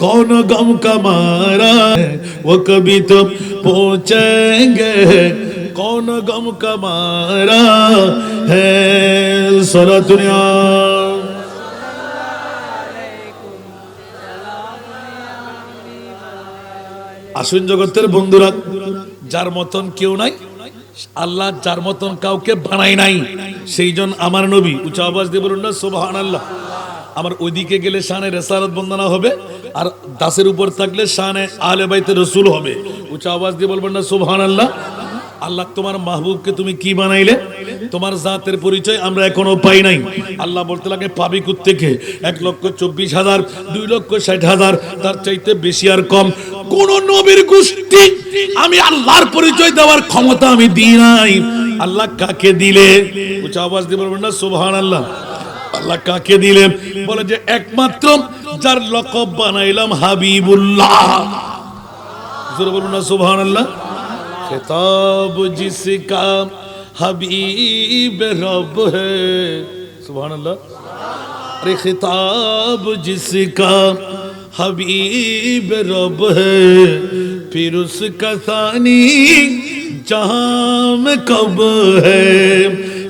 कौन गम का मारा है वो कभी तो पहुंचेंगे कौन गम का मारा है सलातुल्लाह আসুন জগতের বন্ধুরা যার মতন কেউ নাই আল্লাহ যার মতন কাউকে বানায় নাই সেইজন আমার নবী উচ্চ আওয়াজ দিয়ে বলুন না সুবহানাল্লাহ আমার ওইদিকে গেলে শানে রিসালাত বন্দনা হবে আর দাসের উপর থাকলে শানে আহলে বাইতে রাসূল হবে উচ্চ আওয়াজ দিয়ে বলবেন না সুবহানাল্লাহ আল্লাহ তোমার মাহবুবকে তুমি কি বানাইলে তোমার জাতের পরিচয় আমরা এখনো পাই নাই আল্লাহ বলতে লাগে পাবি কোত্থেকে 1,24,000 2,60,000 তার চাইতে বেশি আর কম কোন নবীর গোষ্ঠী আমি আল্লাহর পরিচয় দেওয়ার ক্ষমতা আমি দিই নাই। আল্লাহ কাকে দিলে? উচ্চ আওয়াজ দিয়ে বলবেন না সুবহানাল্লাহ। আল্লাহ কাকে দিলেন? বলে যে একমাত্র যার লকব বানাইলাম হাবিবুল্লাহ। জোরে বলুন না সুবহানাল্লাহ। খিতাব জিসকা हबीब रब है, सुभान अल्लाह। अरे खिताब जिसका हबीब रब है, फिर उसका सानी जहां में कब है।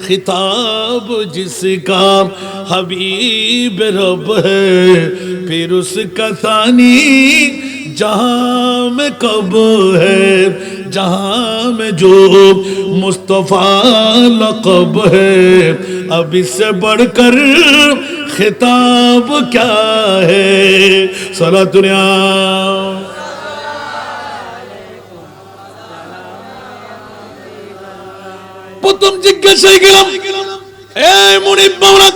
खिताब जिसका हबीब रब है, फिर उसका सानी जहां में कब है। जहां में जो मुस्तफा लक़ब है, अब इससे बढ़कर खिताब क्या है। सलातुनिया প্রথম জিজ্ঞাসা গেলাম, এ মুনিব মাওলা,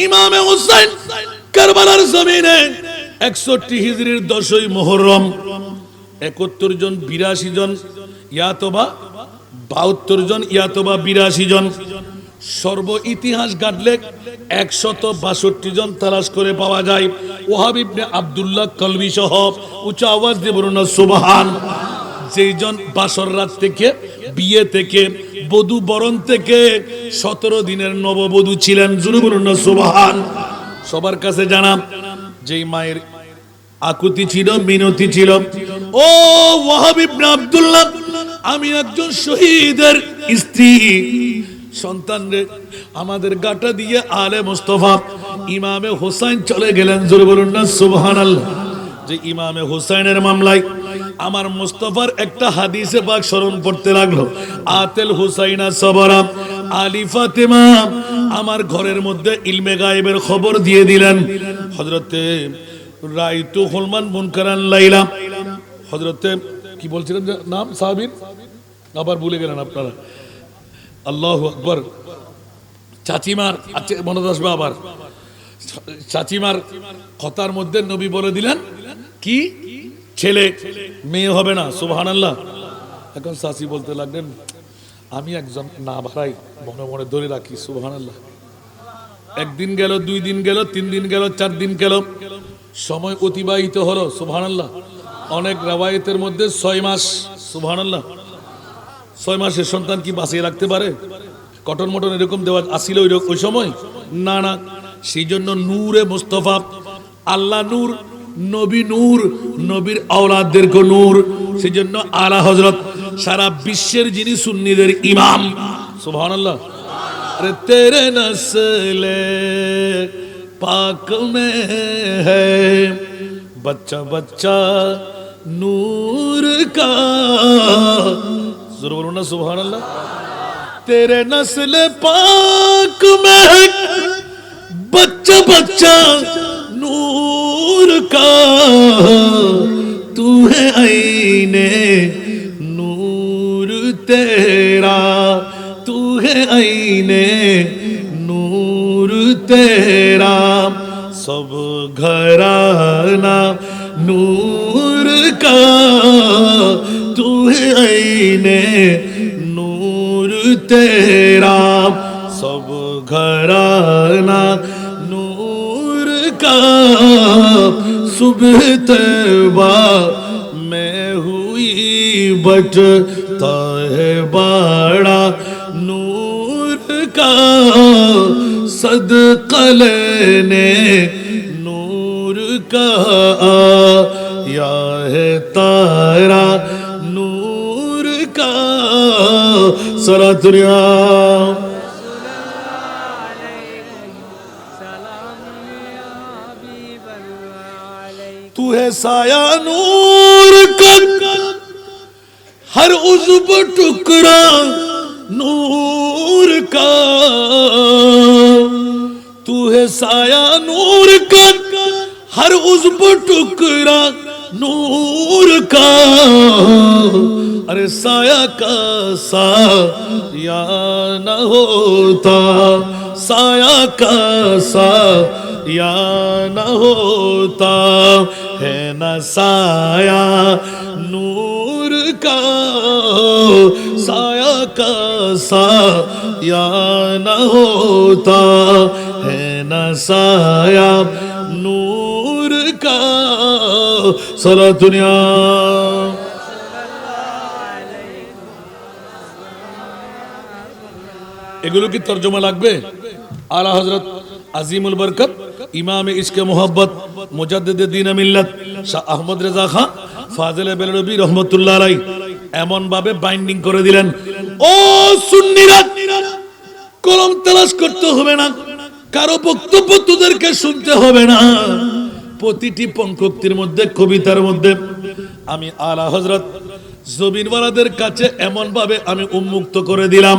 ইমামে হুসাইন কারবালার জমিনে 61 হিজরির 10ই মুহররম 71 জন 82 জন ইয়াতবা 72 জন ইয়াতবা 82 জন, সর্ব ইতিহাস ঘাটলে 162 জন তালাশ করে পাওয়া যায়। ওহাব ইবনে আব্দুল্লাহ কলবি সহ উচ্চ আওয়াজ দিয়ে বলুন না সুবহান। যেই জন বাসর রাত থেকে, বিয়ে থেকে, বধূ বরণ থেকে 17 দিনের নববধূ ছিলেন, জোরে বলুন না সুবহান। সবার কাছে জানা যেই মায়ের আকুতি ছিল, মিনতি ছিল, ও ওয়াহাব ইবনে আব্দুল্লাহ, আমি একজন শহীদের স্ত্রী, সন্তানরে আমাদের গাটা দিয়ে আলে মুস্তাফা ইমামে হোসেন চলে গেলেন, জোরে বলুন না সুবহানাল্লাহ। যে ইমামে হোসেনের মামলায় আমার মুস্তাফার একটা হাদিসে পাক স্মরণ পড়তে লাগলো, আতেল হুসাইনা সবরা আলী ফাতেমা আমার ঘরের মধ্যে ইলমে গায়েবের খবর দিয়ে দিলেন। হযরতে রাইতু হুলমান মুনকারান লাইলা, হযরতে কি বলছিলেন নাম সাহাবীর, আবার ভুলে গেলেন আপনারা। আল্লাহু আকবার। চাচিমার মনে আসবে আবার, চাচিমার কথার মধ্যে নবী বলে দিলেন কি ছেলে মেয়ে হবে না, সুবহানাল্লাহ। এখন চাচি বলতে লাগলেন আমি একজন না ভাড়াই মনে মনে ধরে রাখি, সুবহানাল্লাহ। একদিন গেল, 2 দিন গেল, 3 দিন গেল, 4 দিন গেল, সময় অতিবাহিত হলো, সুবহানাল্লাহ। অনেক রাওয়ায়াতের মধ্যে 6 মাস, সুবহানাল্লাহ। 6 মাসের সন্তান কি বাঁচিয়ে রাখতে পারে? কটন মটন এরকম দেওয়া আসিল ওই সময়? না না। সেই জন্য নূরে মুস্তাফা, আল্লাহ নূর, নবী নূর, নবীর আওলাদদেরকে নূর। সেই জন্য আলা হযরত সারা বিশ্বের যিনি সুন্নিদের ইমাম, সুবহানাল্লাহ। अरे तेरे नस्ले पाक में है बच्चा बच्चा नूर का, जरूर बोलो ना सुभान अल्लाह। तेरे नस्ले पाक में है बच्चा बच्चा नूर का, तू है आईने नूर तेरा, तू है आईने नूर तेरा, सब घराना नूर का, तू है आईने नूर तेरा, सब घराना नूर का। सुबह तैबा में हुई बटता है बाड़ा नूर का, सदका लेने नूर का आया है तारा नूर का। सलातुनिया तू है साया नूर का, हर उज़्व टुकड़ा नूर का, तू है साया नूर का, हर उज़्व टुकड़ा नूर का। अरे साया का साया न होता, साया का साया न होता, है न साया नूर का, साया का साया न होता, है न साया नूर का। सारा दुनिया এগুলো কি তরজমা লাগবে? আলা হযরত আজিমুল বরকত ইমামে ইশকে মোহাব্বত মুজাদ্দিদে দ্বীন মিল্লাত শাহ আহমদ রেজা খান ফাজিলে বেলরবি রহমাতুল্লাহ আলাইহি এমন ভাবে বাইন্ডিং করে দিলেন, ও সুন্নিরা কলম তালাশ করতে হবে না, কারো বক্তব্য তোদেরকে শুনতে হবে না, প্রতিটি পঙ্কক্তির মধ্যে কবিতার মধ্যে আমি আলা হযরত জমিনওয়ালাদের কাছে এমন ভাবে আমি উন্মুক্ত করে দিলাম,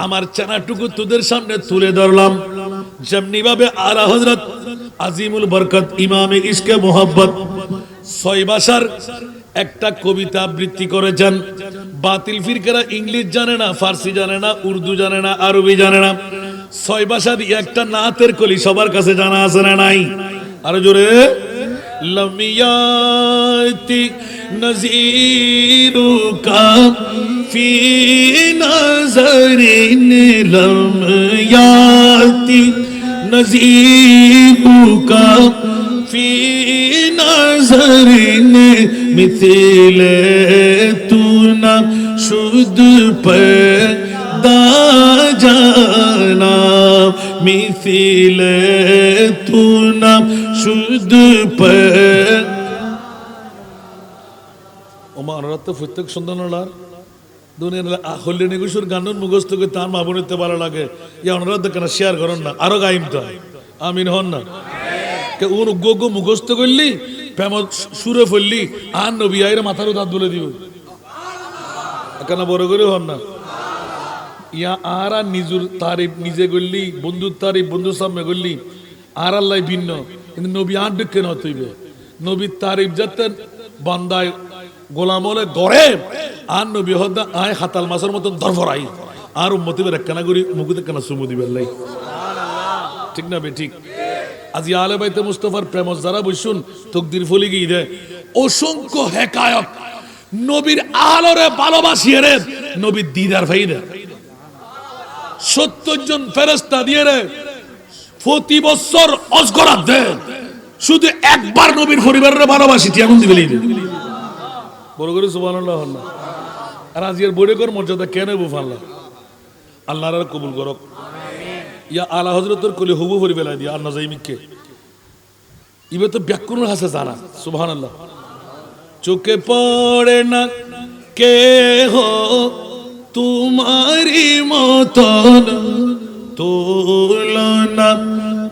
আমার চানাটুকু তোদের সামনে তুলে ধরলাম, যেমনি ভাবে আলা হযরত আজিমুল বরকত ইমামে ইশকে মোহাব্বত 6 ভাষার একটা কবিতা আবৃত্তি করেছেন। বাতিল ফিরকারা ইংলিশ জানে না, ফার্সি জানে না, উর্দু জানে না, আরবি জানে না, 6 ভাষা দিয়ে একটা নাতের কলি সবার কাছে জানা আছে না নাই? আরো জোরে, লমিয়াতি নজিরুকা ফি নজরিন, লমিয়াতি নজিরুকা ফি নজরিন, মিথিলে তু না শুদ पैदा जाना, मिथिले तू ना शुद्ध पैदा। ওমা রাতে প্রত্যেক সন্তানলার দুনিয়ার আহলে নিগুসুর গানুন মুখস্থ করে তার মা বোনেতে ভালো লাগে, ইয়া ওনারা দেখেন শেয়ার করেন না, আরো গাইমটা আমিন হন না কে ওর গো মুখস্থ করলি প্রেম সুরে ফেললি আর নবী আইরে মাথার দাঁত বলে দিব কেন বড় করে হন না। ইয়া আর নিজুর তারিফ নিজে করলি, বন্ধুর তারিফ বন্ধুর সামনে করলি, আর আল্লাহ ভিন্ন, কিন্তু নবী আর ডুকে না তৈবে নবীর তারিফ যাতে বান্দায় গোলাম হলে গড়ে, আর নবী হদ্দা আয় হাতাল মাছের মতন দরফরাই আর উম্মতিবের একখানা করি মুখে একখানা চুমু দিবে আল্লাহ, ঠিক না বে ঠিক? আজি আলে বাইতে মুস্তফার প্রেম যারা বসুন তকদির ফলি গিয়ে দেয় অসংখ্য হেকায়ত নবীর আলোরে ভালোবাসিয়ে রে নবীর দিদার ফাইদা 70 জন ফেরেশতা দিয়ে রে প্রতি বছর অজগরাত দেন, শুধু একবার নবীর পরিবারের ভালোবাসি এমন দিবে বড় করে সুবহানাল্লাহ। আর আজিয়ার বড় কর মর্যাদা কেন বুফাল্লাহ আল্লাহর কবুল করক। ইয়া আলা হযরতের কলি হুবু ভরি বেলা দিয়া আর নাজাইমিকে ইবে তো ব্যাকরণ হাসে জানা সুবহানাল্লাহ। চোখে পড়ে না কে হো তোমারি মতন, তুলনা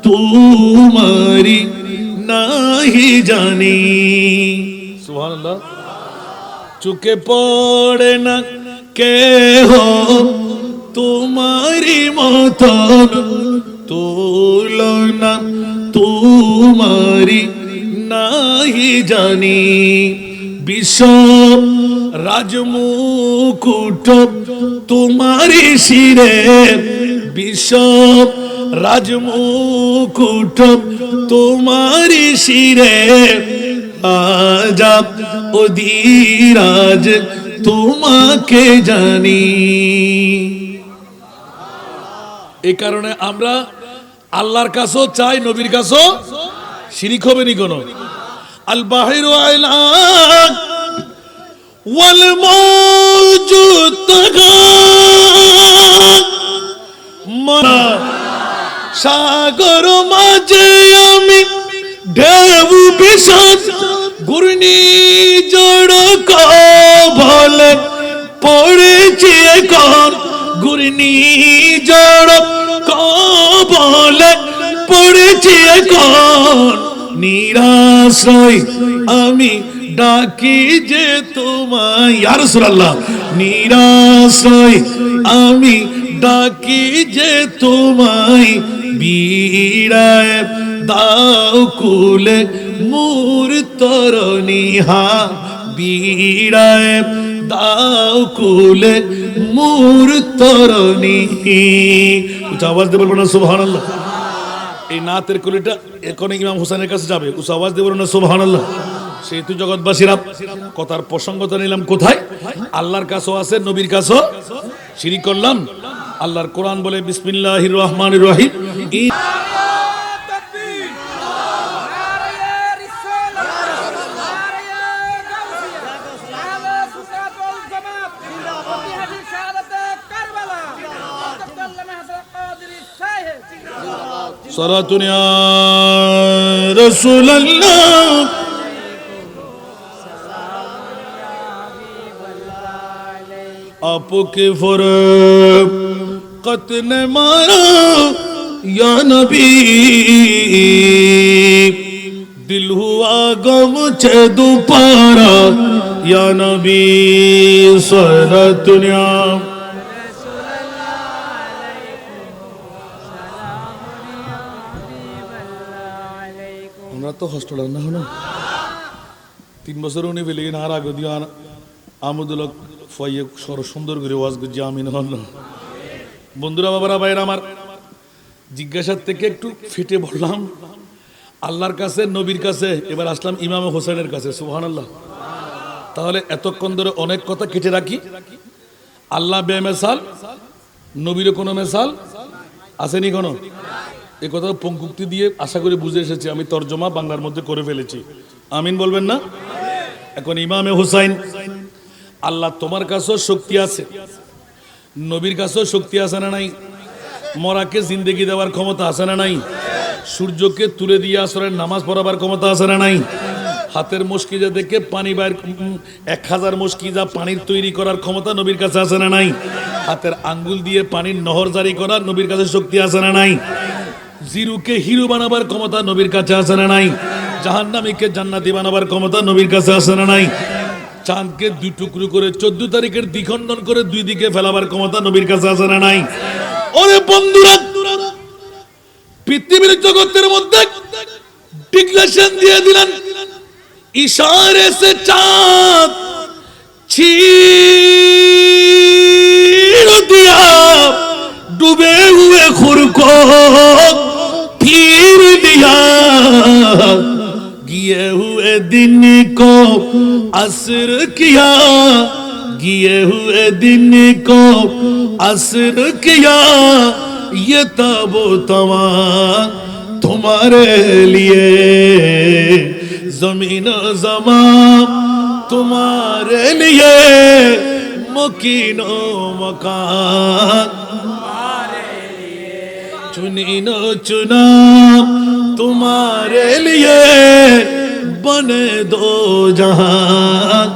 তোমারি নাহি জানি সুবহানাল্লাহ। চোখে পড়ে না কে হো তোমারি মতন, তুলনা তোমারি নাহি জানি। বিশ্ব রাজমুকুট তোমারি শিরে, বিশ্ব রাজমুকুট তোমারি শিরে, আজাব অধীরাজ তোমাকে জানি। এই কারণে আমরা আল্লাহর কাছেও চাই, নবীর কাছেও শিরিক হবে নি কোনো। আল বাহিরু আইলা ওয়াল মাউজুদ তাগা মনা, সাগর মাঝে আমি ঢেউ বিষাদ, ঘূর্ণি ঝড় কবলে পড়েছি এখন, ঘূর্ণি ঝড় কবলে পড়েছি এখন, নিরাশ্রয় আমি ডাকি যে তোমায় ইয়া রাসূলুল্লাহ, নিরাশ্রয় আমি ডাকি যে তোমায়, বিড়ায় দাও কুলে মোর তরণী, হা বিড়ায় দাও কুলে মোর তরণী। উচ্চ আওয়াজ দিয়ে বলবো না সুবহানাল্লাহ। এই নাতের কলিটা এখন ইমাম হোসেনের কাছে যাবে, উচ্চ আওয়াজ দিয়ে বলুন না সুবহানাল্লাহ। সেহেতু জগৎবাসীরা কথার প্রসঙ্গতা নিলাম কোথায়? আল্লাহর কাছেও আছে, নবীর কাছেও শিরিক করলাম। আল্লাহর কোরআন বলে বিসমিল্লাহির রহমানির রহিম, صلاتun ya Rasulallah, आपके फरकत ने मारा या नबी, दिल हुआ गम छे दोपहरा या नबी, सलातुन या আমরা তো হোস্টেলার না হলো 3 বছর উনি ফেলে আর আগে দিয়ে আমুদুলক ফয়ে সর সুন্দর করে ওয়াজ করছি আমিন হল। বন্ধুরা, বাবারা, ভাইরা আমার, জিজ্ঞাসার থেকে একটু ফিটে বললাম আল্লাহর কাছে, নবীর কাছে, এবার আসলাম ইমাম হোসেনের কাছে। সুবহানাল্লাহ। তাহলে এতক্ষণ ধরে অনেক কথা কেটে রাখি। আল্লাহ বেমেসাল, নবীর কোনো মেসাল আসেনি কোনো। এই কথা পঙ্কুক্তি দিয়ে আশা করি বুঝে এসেছি, আমি তর্জমা বাংলার মধ্যে করে ফেলেছি। আমিন বলবেন না? এখন ইমামে হুসাইন, আল্লাহ তোমার কাছেও শক্তি আছে, নবীর কাছেও শক্তি আছে না নাই? মরাকে জিন্দেগি দেওয়ার ক্ষমতা আছে না নাই? সূর্যকে তুলে দিয়ে আসরের নামাজ পড়াবার ক্ষমতা আছে না নাই? হাতের মুশকিজা দেখে পানি বাইর 1000 মুশকিজা পানির তৈরি করার ক্ষমতা নবীর কাছে আছে না নাই? হাতের আঙ্গুল দিয়ে পানির নহর জারি করার নবীর কাছে শক্তি আছে না নাই? জিরুকে হিরো বানাবার ক্ষমতা নবীর কাছে আছে না নাই? জাহান্নামীকে জান্নাতি বানাবার ক্ষমতা নবীর কাছে আছে না নাই? চাঁদকে 2 টুকরো করে 14 তারিখের দ্বিখণ্ডন করে 2 দিকে ফেলাবার ক্ষমতা নবীর কাছে আছে না নাই? ওরে বন্ধুরা, পৃথিবীর জগতের মধ্যে ডিক্লেরেশন দিয়ে দিলেন, ইশারে সে চাঁদ छीड़ दिया डूबे हुए खुर को फिर दिया, गिए हुए दिन को असर किया, गिए हुए दिन को असर किया, ये तबो तमा तुम्हारे लिए, जमीन ज़मान तुम्हारे लिए, मकीनो मकान तुम्हारे लिए, चुनीनो चुना तुम्हारे लिए, बने दो जहान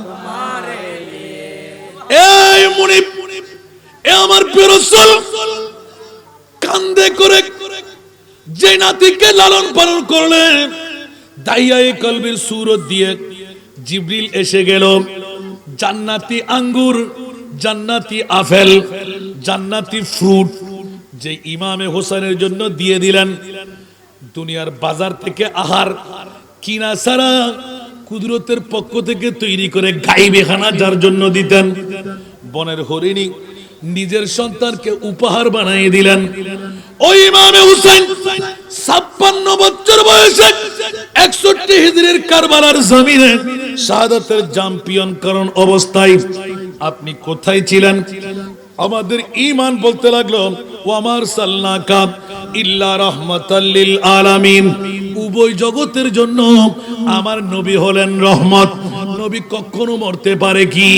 तुम्हारे लिए। ए मुनीब, ए আমার প্রিয় রাসূল, কান্দে করে যে নাতিকে লালন পালন করলেন, দাইয়ায়ে কলবির সুরত দিয়ে জিবরিল এসে গেল, জান্নাতি আঙ্গুর, জান্নাতি আপেল, জান্নাতি ফ্রুট যে ইমামে হোসেনের জন্য দিয়ে দিলেন। দুনিয়ার বাজার থেকে আহার কিনা ছাড়া কুদরতের পক্ষ থেকে তৈরি করে গাইবে খানা যার জন্য দিতেন। বনের হরিণী নিজের সন্তানকে উপহার বানিয়ে দিলেন। ওই ইমামে হুসাইন 56 বছর বয়সে 61 হিজরির কারবালার জমিনে শাহাদাতের চ্যাম্পিয়ন কারণ অবস্থায় আপনি কোথায় ছিলেন? আমাদের ঈমান বলতে লাগলো ওয়ামার সাল্লাকা ইল্লা রাহমাতাল লিল আলামিন, উভয় জগতের জন্য আমার নবী হলেন রহমত। নবী কখনো মরতে পারে কি?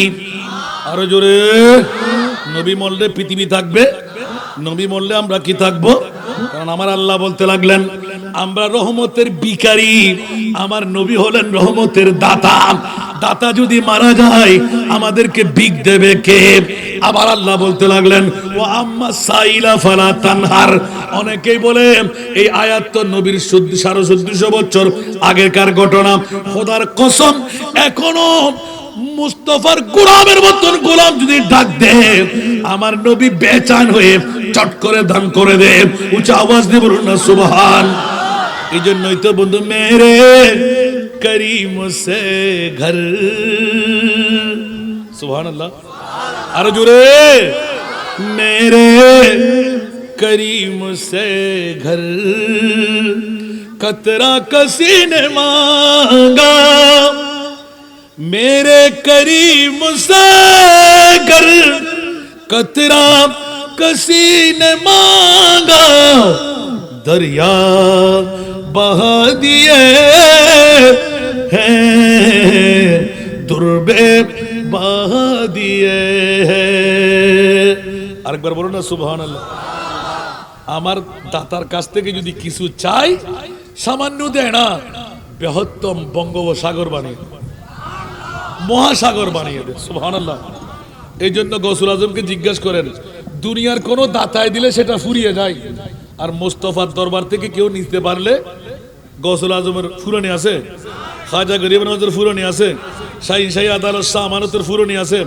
আরো জোরে, নবী মরলে পৃথিবী থাকবে, নবী মরলে আমরা কি থাকবো? কারণ আমার আল্লাহ বলতে লাগলেন আমরা রহমতের ভিখারি, আমার নবী হলেন রহমতের দাতা। দাতা যদি মারা যায় আমাদেরকে ভিক দেবে কে? আবার আল্লাহ বলতে লাগলেন ও আম্মা সাইলা ফালা তানহার। অনেকেই বলে এই আয়াত তো নবীর 1450 বছর আগেকার ঘটনা। খোদার কসম, এখনো মুস্তাফার গোলামের মতন গোলাম যদি ডাক দে, আমার নবী বেচান হয়ে চট করে দান করে দে। উচ্চ আওয়াজ দিয়ে বলুন না সুবহান। এই জন্যই তো বন্ধু মেরে করিম সে ঘর, সুবহানাল্লাহ। আরো জোরে, মেরে करीम से घर कतरा किसी ने मांगा मेरे करीम से घर कतरा किसी ने मांगा दरिया बहा दिए हैं दुर्बे बहा दिए हैं আরেকবার বলো না সুবহানাল্লাহ আমার দাতার কাছ থেকে যদি কিছু চাই সামান্য দেয় না বৃহত্তম বঙ্গোপসাগর বানিয়ে মহাসাগর বানিয়ে দেয় সুবহানাল্লাহ এই জন্য গৌসুল আজমকে জিজ্ঞাসা করেন দুনিয়ার কোন দাতায় দিলে সেটা ফুরিয়ে যায় আর মুস্তাফার দরবার থেকে কেউ নিতে পারলে গৌসুল আজমের ফুরানি আছে খাজা গরিব নওয়াজের ফুরানি আছে শাহী আদালত শাহ আমানতের ফুরানি আছে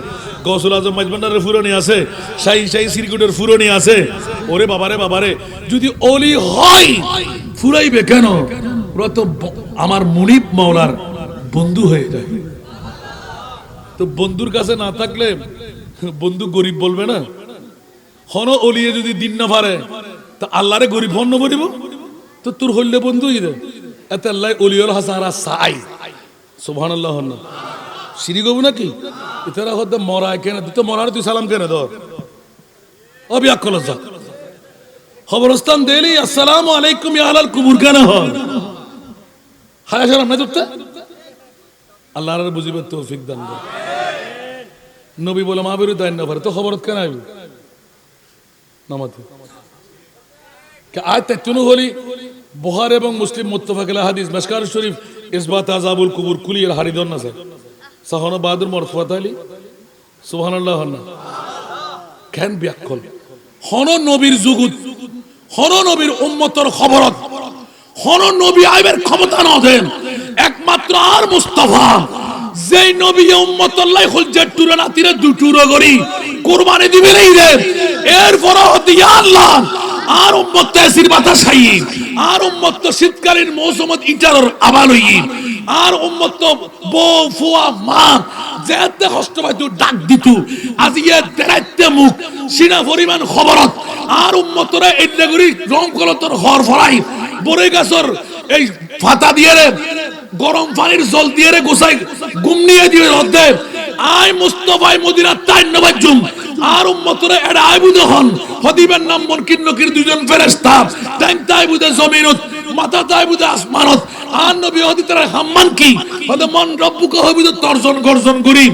গৌসুল আজম মাজবান্ডারের ফুরানি আছে শাহী সিরকুটের ফুরানি আছে ওরে বাবারে যদি ওলি হয় ফুরাইবে কেন ওরা তো আমার মুনিব মাওলার বন্ধু হয়ে যায় তো বন্ধুর কাছে না থাকলে বন্ধু গরিব বলবে না হন ওলিয়ে যদি দিন না পারে তা আল্লাহরে গরিব হন বলিব তো তোর হইলে বন্ধু ইদে এত আল্লাহ ওলিয়র হাসারা সাই সুবহানাল্লাহ হন সিরি গবু নাকি ইতারা হদ মরায় কেন তুই মরার তুই সালাম কেন ধর অবিয়াক্কল যা খবরস্থান দেলি আসসালামু আলাইকুম ইয়া আহলাল কুবুর কেন হয় হায় সালাম না তুই আল্লাহর বুঝিবে তৌফিক দান করে নবী বলে মা বিরুদ্ধে আইন না পারে তো খবরত কেন আইবি নামাতে কে আয়াত তুনু হলি বুখারী এবং মুসলিম মুত্তাফাক আলাইহি হাদিস মিশকাত শরীফ ইসবাত আযাবুল কুবুর কুলিয়ার হারিদন না স্যার সাহানা বাদুর মারফুআত আলী সুবহানাল্লাহ কেন বিয়াক্কল হন নবীর জুগুত হন নবীর উম্মতের খবরত হন নবী আইবের ক্ষমতা না দেন একমাত্র আর মুস্তাফা যেই নবী উম্মতের লাই খুলজে টুরা নাতিরে দুটুরো গরি কুরবানি দিবে নাই রে এরপর হতে ইয়া আল্লাহ আর উম্মত তাসির বাতাস খাই আর উম্মত তো শীতকালীন মৌসুমত ইটারর আবাল হই আর উম্মত তো বউ ফুয়া মা যেতে কষ্ট পাইতো ডাক দিতু আজ ইয়ে তেরাইতে মুখ সিনা পরিমাণ খবরত আর উম্মতরা এডলে গরি রং কলতর ঘর ফলাই বড়ই গাছর এই ফাতা দিয়ে রে গরম পানির জল দিয়ে রে গোসাই ঘুম নিয়ে দিয়ে রদ্দে আয় মুস্তাফায় মদিনা তাই নবাজুম আর উম্মতরা এডা আইবুদ হন হদিবের নাম মুনকির নকির দুজন ফেরেশতা তাই তাইবুদে জমিনত মাথা তাইবুদে আসমানত আর নবী হদিতরা হাম্মান কি হদ মন রব্বুকে হবিদ তর্জন গর্জন করি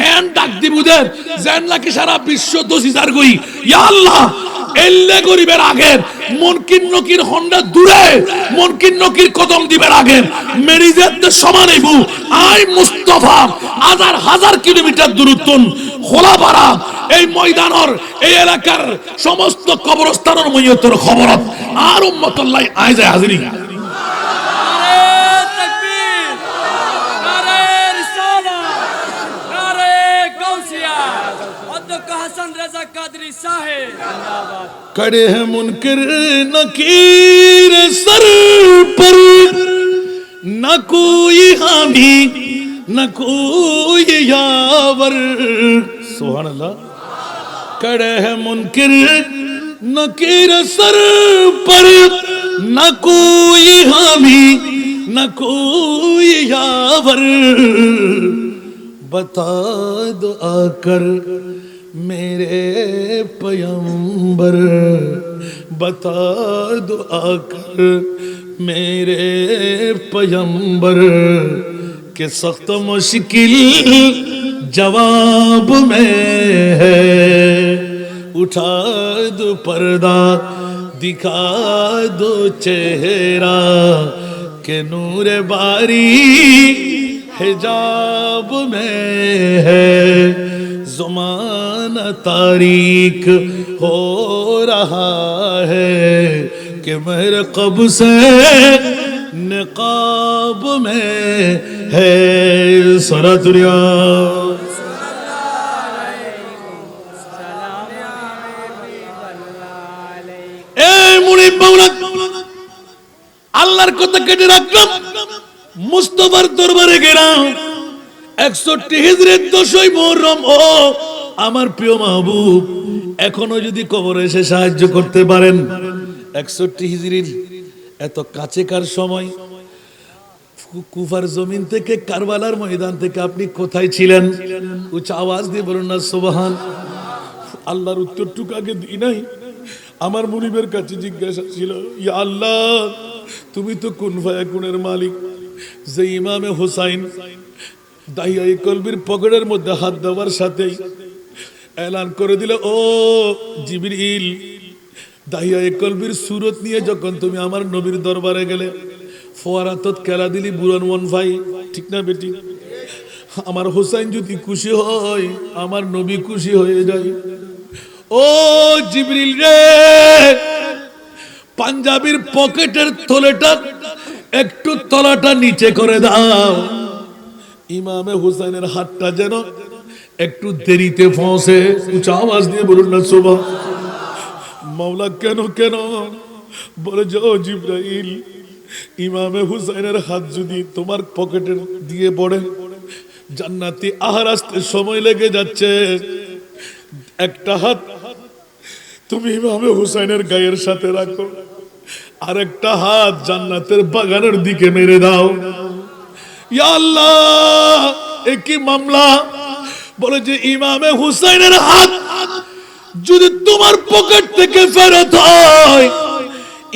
এন ডাক দিবুদে যেন লাকি সারা বিশ্ব দোষিজার গই ইয়া আল্লাহ এল্লে গরিবের আগে মুনকির নকির হন্ডা দূরে মুনকির নকির কদম দিবের আগে মেরিজেতে সমান হইবু আই মুস্তাফা হাজার হাজার কিলোমিটার দূরত্বন খোলাপাড়া এই ময়দানর এই এলাকার সমস্ত কবরস্থানের মইয়তের খবরত আর উম্মতুল্লাহ আয় যায় হাজিরি खड़े हैं मुनकिर नकीर सर पर न कोई हामी न कोई यावर सुभान अल्लाह खड़े हैं मुनकिर नकीर सर पर न कोई हामी न कोई यावर बता दो आकर मेरे पैगंबर बता दो आकर मेरे पैगंबर के सख्त मुश्किल जवाब में है उठा दो पर्दा दिखा दो चेहरा के नूर बारी हिजाब में है ज़माना तारीक हो रहा है कि मेरे कब से निकाब में है सारा दुनिया ए मुनीब मौला আল্লাহর কথা কেটে রাখলাম মুস্তাফার দরবারে গেলাম 61 হিজরির 10ই মুহররম ও আমার প্রিয় মাহবুব এখনো যদি কবরে এসে সাহায্য করতে পারেন। 61 হিজরির এত কাছেকার সময় কুফার জমিন থেকে, কারবালার ময়দান থেকে আপনি কোথায় ছিলেন? উচ্চ আওয়াজ দিয়ে বলুন না সুবহান। আল্লাহর উত্তরটুকু আগে দিই নাই। আমার মুনিবের কাছে জিজ্ঞাসা ছিল, ইয়া আল্লাহ, তুমি তো কুন ফায়াকুনের মালিক। যে ইমামে হুসাইন দাহিয়ায়ে কলবির পকেটের মধ্যে হাত দেওয়ার সাথেই এলান করে দিল, ও জিবরিল, দাহিয়ায়ে কলবির সুরত নিয়ে যখন তুমি আমার নবীর দরবারে গেলে, ফোয়ারাতত খেলা দিলি বুরান ওয়ান ভাই, ঠিক না বেটি? আমার হুসাইন যদি খুশি হয়, আমার নবী খুশি হয়ে যায়। ও জিবরিল রে, পাঞ্জাবির পকেটের তলেটা একটু তলাটা নিচে করে দাও, ইমামে হুসাইনের হাতটা যেন একটু দেরিতে পৌঁছে। উচ্চ আওয়াজ দিয়ে বলুন না সুবহান। মাওলা কেন কেন বলে, যাও জিবরাইল, ইমামে হুসাইনের হাত যদি তোমার পকেটে দিয়ে পড়ে, জান্নাতি আহার আসতে সময় লেগে যাচ্ছে। একটা হাত তুমি ইমামে হুসাইনের গায়ের সাথে রাখো, আর একটা হাত জান্নাতের বাগানের দিকে মেরে দাও। ইয়া আল্লাহ, একই মামলা। বলে যে ইমামে হুসাইনের হাত যদি তোমার পকেট থেকে ফেরত হয়,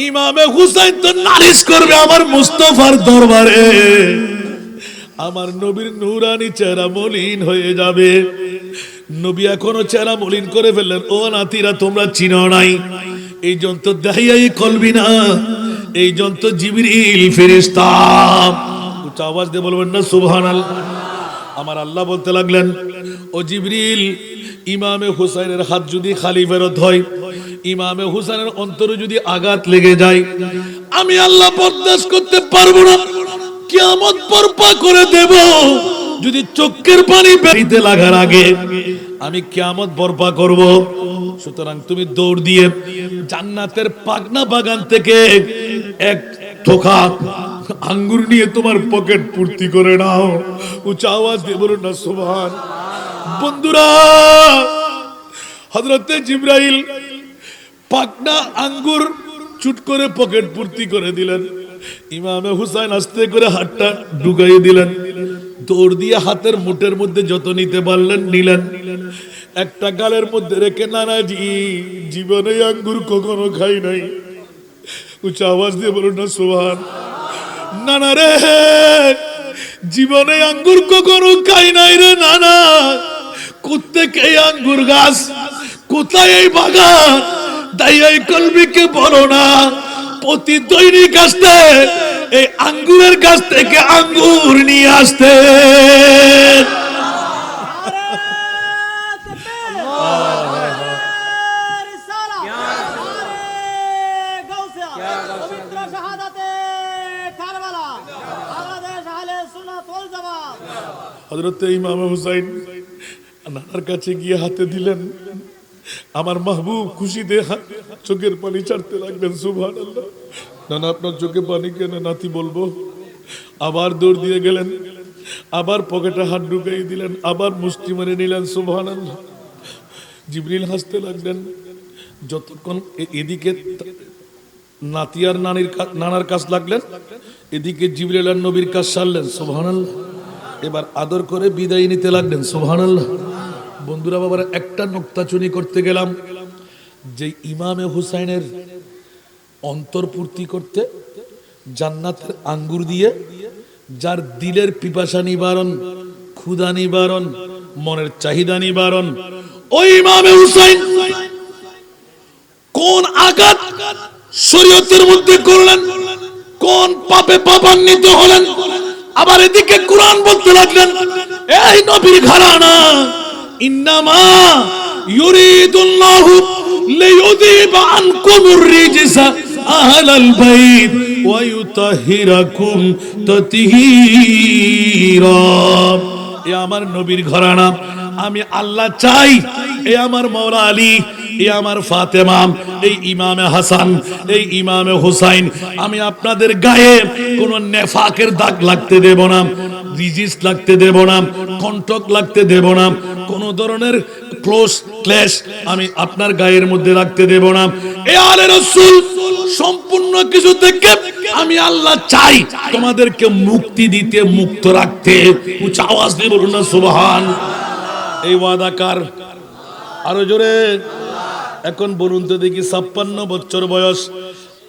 ইমামে হুসাইন তো নালিশ করবে আমার মুস্তাফার দরবারে, আমার নবীর নূরানি চেহারা মলিন হয়ে যাবে। নবী এখনো চেহারা মলিন করে ফেললেন। ও নাতিরা, তোমরা চিনো নাই, এই যন্ত্র দাহিয়ায়ে কলবি না, এই যন্ত্র জিবরিল ফেরেশতা। উচ্চ আওয়াজ দিয়ে বলবেন না সুবহানাল্লাহ। আমার আল্লাহ বলতে লাগলেন, ও জিবরিল, ইমামে হুসাইনের হাত যদি খালি ফেরত হয়, ইমামে হুসাইনের অন্তরে যদি আঘাত লেগে যায়, আমি আল্লাহ বরদাস্ত করতে পারবো না, কিয়ামত বরপা করে দেব। যদি চোখের পানি বেরিতে লাগার আগে আমি কিয়ামত বরপা করব। সুতরাং তুমি দৌড় দিয়ে জান্নাতের পাকনা বাগান থেকে এক থোকা আঙ্গুর নিয়ে তোমার পকেট পূর্তি করে নাও। উচ্চ আওয়াজ দিয়ে বলুন না সুবহান। বন্ধুরা, হযরতে জিবরাইল পাকনা আঙ্গুর চুট করে পকেট পূর্তি করে দিলেন। ইমামে হুসাইন আস্তে করে হাতটা ঢুকাই দিলেন, দৌড় দিয়ে হাতের মুঠের মধ্যে যত নিতে পারলেন নিলেন। একটা গালের মধ্যে রেখে, নানাজি, জীবনে আঙ্গুর কখনো খাই নাই। উচ্চ আওয়াজ দিয়ে বলুন না সুবহান। নানা রে, জীবনে আঙ্গুর কখনো খাই নাই রে নানা। কোত্থেকে এই আঙ্গুর গাছ, কোথায় এই বাগান? দাহিয়ায়ে কলবিকে বলো না প্রতি দৈনিক আসতে এই আঙ্গুরের গাছ থেকে আঙ্গুর নিয়ে আসতে। হযরতে ইমাম হুসাইন নানার কাছে গিয়ে হাতে দিলেন। আমার মাহবুব খুশিতে চোখের পানি ছাড়তে লাগলেন। সুবহানাল্লাহ। নানা, আপনার চোখে পানি কেন? নাতি বলবো। আবার দৌড় দিয়ে গেলেন, আবার পকেটে হাত ঢুকাই দিলেন, আবার মুষ্টি মেরে নিলেন। সুবহানাল্লাহ। জিবরিল হাসতে লাগলেন। যতক্ষণ এদিকে নাতি আর নানার কাজ লাগলেন, এদিকে জিবরিল আর নবীর কাজ সারলেন। সুবহানাল্লাহ। এবার আদর করে বিদায় নিতে লাগলেন। সুবহানাল্লাহ। বন্ধুরা, বাবার একটা নুকতাচুনি করতে গেলাম, যে ইমামে হুসাইনের অন্তর্পূর্তি করতে জান্নাতের আঙ্গুর দিয়ে যার দিলের পিপাসা নিবারণ, ক্ষুধা নিবারণ, মনের চাহিদা নিবারণ, ওই ইমামে হুসাইন কোন আঘাত শরীয়তের মধ্যে করলেন, কোন পাপে পাপান্বিত হলেন। আবার এদিকে কুরআন বলতে লাগলেন, এই নবীর ঘরানা, ইন্নামা ইউরিদুল্লাহু লিইউযিবা আনকুমুর রিজসা আহলাল বাইত ওয়া ইউতাহিরাকুম তাতহীরা। এ আমার নবীর ঘরানা, আমি আল্লাহ চাই এই আমার মাওলা আলী, এই আমার ফাতেমা, এই ইমামে হাসান, এই ইমামে হুসাইন, আমি আপনাদের গায়ে কোন নেফাকের দাগ লাগতে দেব না, রিজিস লাগতে দেব না, কন্টক লাগতে দেব না, কোন ধরনের ক্লোজ ক্লেশ আমি আপনার গায়ের মধ্যে রাখতে দেব না। এ আলে রাসূল সম্পূর্ণ কিছু থেকে আমি আল্লাহ চাই তোমাদেরকে মুক্তি দিতে, মুক্ত রাখতে। উচ্চ আওয়াজ দিয়ে বলুন না সুবহান। এই ওয়াদা কার? আরো জোরে। এখন বলুন তো দেখি 56 বছর বয়স,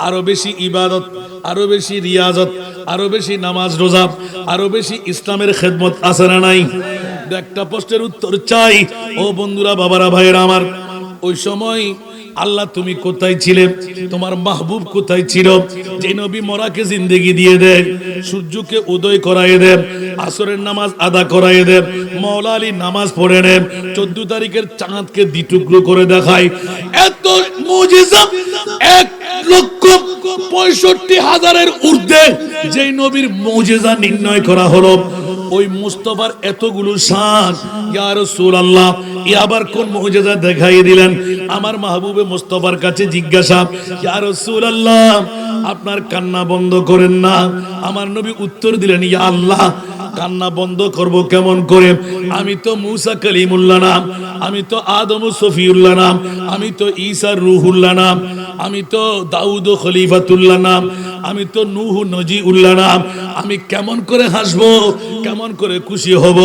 আরো বেশি ইবাদত, আরো বেশি রিয়াজত, আরো বেশি নামাজ রোজা, আরো বেশি ইসলামের খেদমত আছে না নাই? একটা প্রশ্নের উত্তর চাই ও বন্ধুরা, বাবারা, ভাইয়েরা আমার। ওই সময় আল্লাহ তুমি কোথায় ছিলে? তোমার মাহবুব কোথায় ছিল? যে নবী মরাকে জিন্দেগি দিয়ে দেয়, সূর্যকে উদয় করায় দেয়, আসরের নামাজ আদা করায় দেয়, মাওলা আলী নামাজ পড়ে নেন, 14 তারিখের চাঁদকে দ্বিটুকরো করে দেখায়। এত মুজিজা 1,65,000-এর ঊর্ধ্বে যেই নবীর মুজিজা নির্ণয় করা হলো, ওই মুস্তাফার এতগুলো শান। ইয়া রাসূলুল্লাহ, আবার কোন মুজিজা দেখাই দিলেন? আমার মাহবুবে মুস্তাফার কাছে জিজ্ঞাসা, ইয়া রাসূলুল্লাহ আপনার কান্না বন্ধ করেন না। আমার নবী উত্তর দিলেন, ইয়া আল্লাহ কান্না বন্ধ করব কেমন করে? আমি তো মুসা কালিমুল্লাহ নাম, আমি তো আদম সফিউল্লাহ নাম, আমি তো ঈসা রূহুল্লাহ নাম, আমি তো দাউদ খলিফাতুল্লাহ নাম, আমি তো নূহ নজিউল্লাহ নাম। আমি কেমন করে হাসবো, কেমন করে খুশি হব?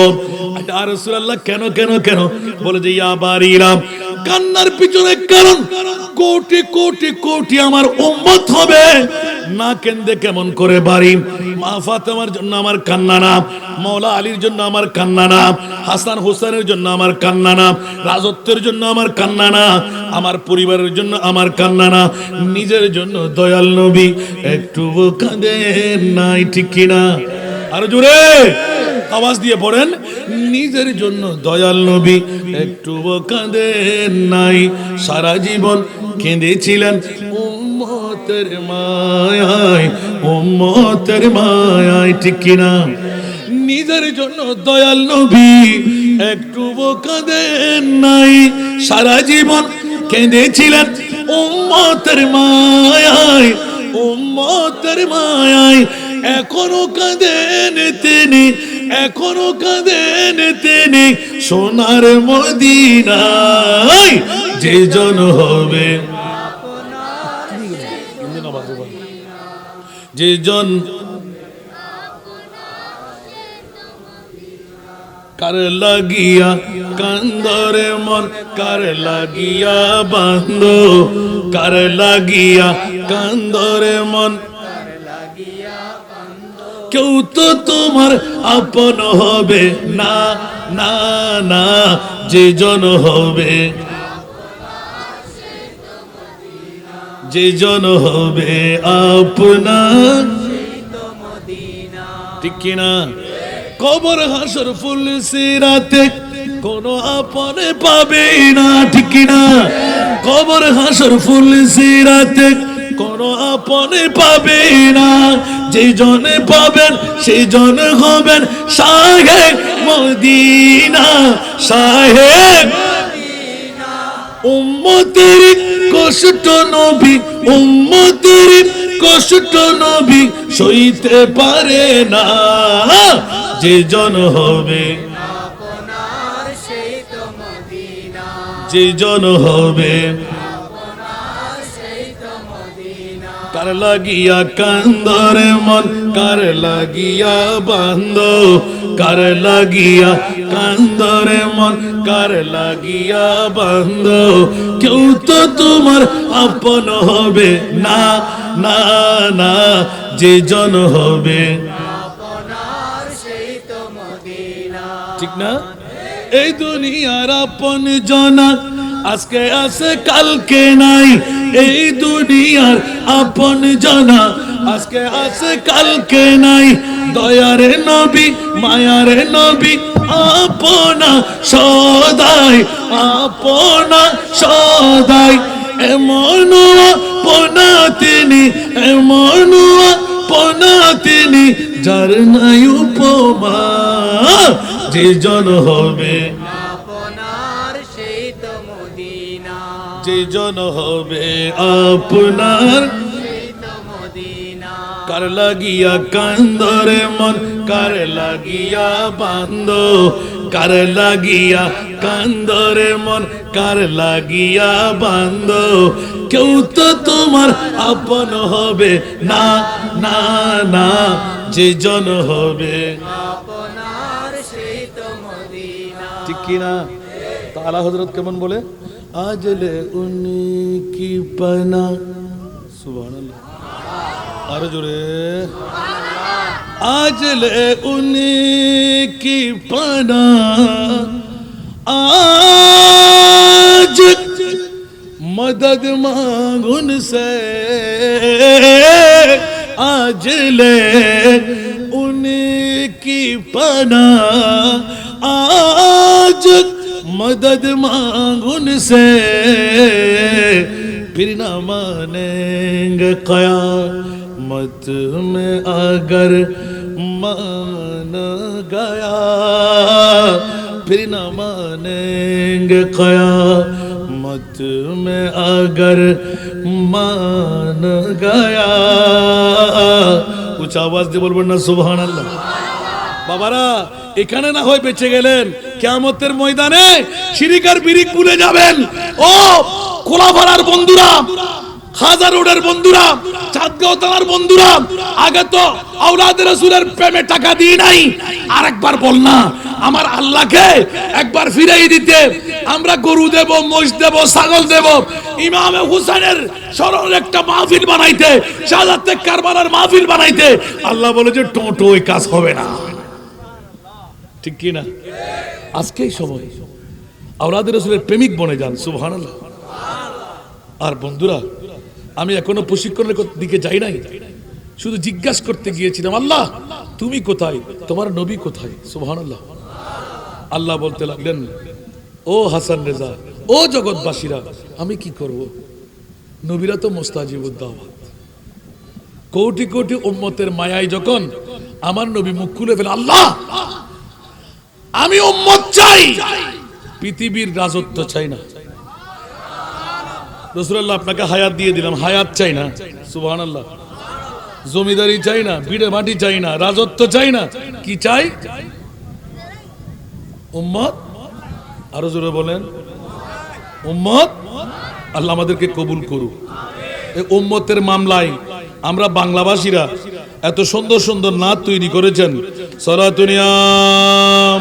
আর রাসূলুল্লাহ কেন কেন কেন বলে যে ইয়া বারিরাম, কান্নার পিছনে কারণ কোটি কোটি কোটি আমার উম্মত হবে, না কেন্দে কেমন করে বাড়ি? মা ফাতেমার জন্য আমার কান্না না, মাওলা আলীর জন্য আমার কান্না না, হাসান হোসেনের জন্য আমার কান্না না, রাজত্বের জন্য আমার কান্না না, আমার পরিবারের জন্য আমার কান্না না, নিজের জন্য দয়াল নবী একটু কাঁদেন নাই, ঠিক কিনা? আর জোরে আওয়াজ দিয়ে পড়েন, নিজের জন্য দয়াল নবী একটু কাঁদেন নাই, সারা জীবন কেঁদেছিলেন উম্মতের মায়ায়, উম্মতের মায়ায়, ঠিক কিনা? নিজের জন্য দয়াল নবী একটু কাঁদেন নাই, সারা জীবন কেঁদেছিলেন উম্মতের মায়ায়, উম্মতের মায়ায়। এখনো কাঁদেন তিনি, এখনো কাঁদেন তিনি, সোনার মদিনায় যে জন হবে, যে জন কার লাগিয়া কান্দরে মন, কার লাগিয়া বান্ধ, কার লাগিয়া কান্দরে মন, কেউ তো তোমার আপন হবে না, না না, যে জন হবে, যে জন হবে আপনার, ঠিক কিনা? কবর হাসর ফুল সিরাতে কোনো আপনে পাবে না, ঠিক কিনা? কবর হাসর ফুল সিরাতে কোনো আপনে পাবে না, যে জনে পাবেন সেই জন হবেন শাহে মদিনা, শাহে উম্মতের কষ্ট নবী, উম্মতের কষ্ট নবী সইতে পারে না, যে জন হবে আপনার সেই তো মদিনা, যে জন হবে আপনার সেই তো মদিনা। কার লাগিয়া কান্দরে মন, কার লাগিয়া বান্ধ, কার লাগিয়া কান্দরে মন, কার লাগিয়া বান্ধ, কেউ তো তোমার আপন হবে না, না না, যে জন হবে আপনার সেই তো মদিনা, ঠিক না? এই দুনিয়ার আপন জনা আজকে আছে কালকে নাই, এই দুনিয়ার আপন জনা আজকে আছে কালকে নাই, দয়ারে নবী মায়ারে নবী আপনা সদাই, আপনা সদাই, এমন আপনা তিনি, এমন আপনা তিনি, যার নাই উপমা, যে জন হবে আপনার সেই তো মদিনা, যে জন হবে আপনার সেই তো মদিনা। কার লাগিয়া কান্দরে মন, কার লাগিয়া বান্ধ, কার লাগিয়া কান্দরে মন কার লাগিয়া বান্দ কেউ তো তোমার আপন হবে না না না যে জন হবে আপনার সেই তো মদিনা। ঠিক কি না? তা আলা হযরত কেমন বলে আজলে উনকি পনা সুবহানাল্লাহ আরো জোরে আজলে উনকি পনা आज मदद मांग उनसे आज ले उनकी पना आज मदद मांग उनसे फिर न मानेंगे क़यामत में अगर मान गया फिर न मानेंगे क़यामत में अगर मान गया कुछ आवाज দিয়ে বলবেন না সুবহানাল্লাহ। বাবারা এখানে না হয় বেঁচে গেলেন, কিয়ামতের ময়দানে শিরিক আর বিরিক ভুলে যাবেন। ও কোলাপাড়ার বন্ধুরা, খাজা রোডের বন্ধুরা, চাঁদগাঁও থানার বন্ধুরা, আগে তো আওলাদে রাসূলের প্রেমে টাকা দিই নাই, আরেকবার বল না আমার আল্লাহকে একবার ফিরাই দিতে আমরা গরু দেব, মোষ দেব, ছাগল দেব, ইমামে হুসাইনের স্মরণে একটা মাহফিল বানাইতে, শাহাদাতে কারবালার মাহফিল বানাইতে। আল্লাহ বলে যে টোটো ওই কাজ হবে না। ঠিক কি না? আজকেই সময় আওলাদে রাসূলের প্রেমিক বনে যান। সুবহানাল্লাহ। আর বন্ধুরা আমি এখনো প্রশিক্ষণের দিকে যাই নাই, শুধু জিজ্ঞাসা করতে গিয়েছিলাম আল্লাহ তুমি কোথায়, তোমার নবী কোথায়? সুবহানাল্লাহ। আল্লাহ বলতে লাগলেন ও হাসান রেজা, ও জগৎবাসীরা, আমি কি করব? নবীরা তো মুস্তাজিবুদ দাওয়াত। কোটি কোটি উম্মতের মায়ায় যখন আমার নবী মুখ খুলে ফেলে আল্লাহ আমি উম্মত চাই, পৃথিবীর রাজত্ব চাই না। রাসূলুল্লাহ আপনাকে হায়াত দিয়ে দিলাম, হায়াত চাই না। সুবহানাল্লাহ। জমিদারি চাই না, ভিড়ে মাটি চাই না, রাজত্ব চাই না, কি চাই? উম্মত। আরো জোরে বলেন উম্মত। আল্লাহ আমাদেরকে কবুল করুক। এই উম্মতের মামলায় আমরা বাংলাভাষীরা এত সুন্দর সুন্দর নাত তৈরি করেছেন। সলাতুনিয়াম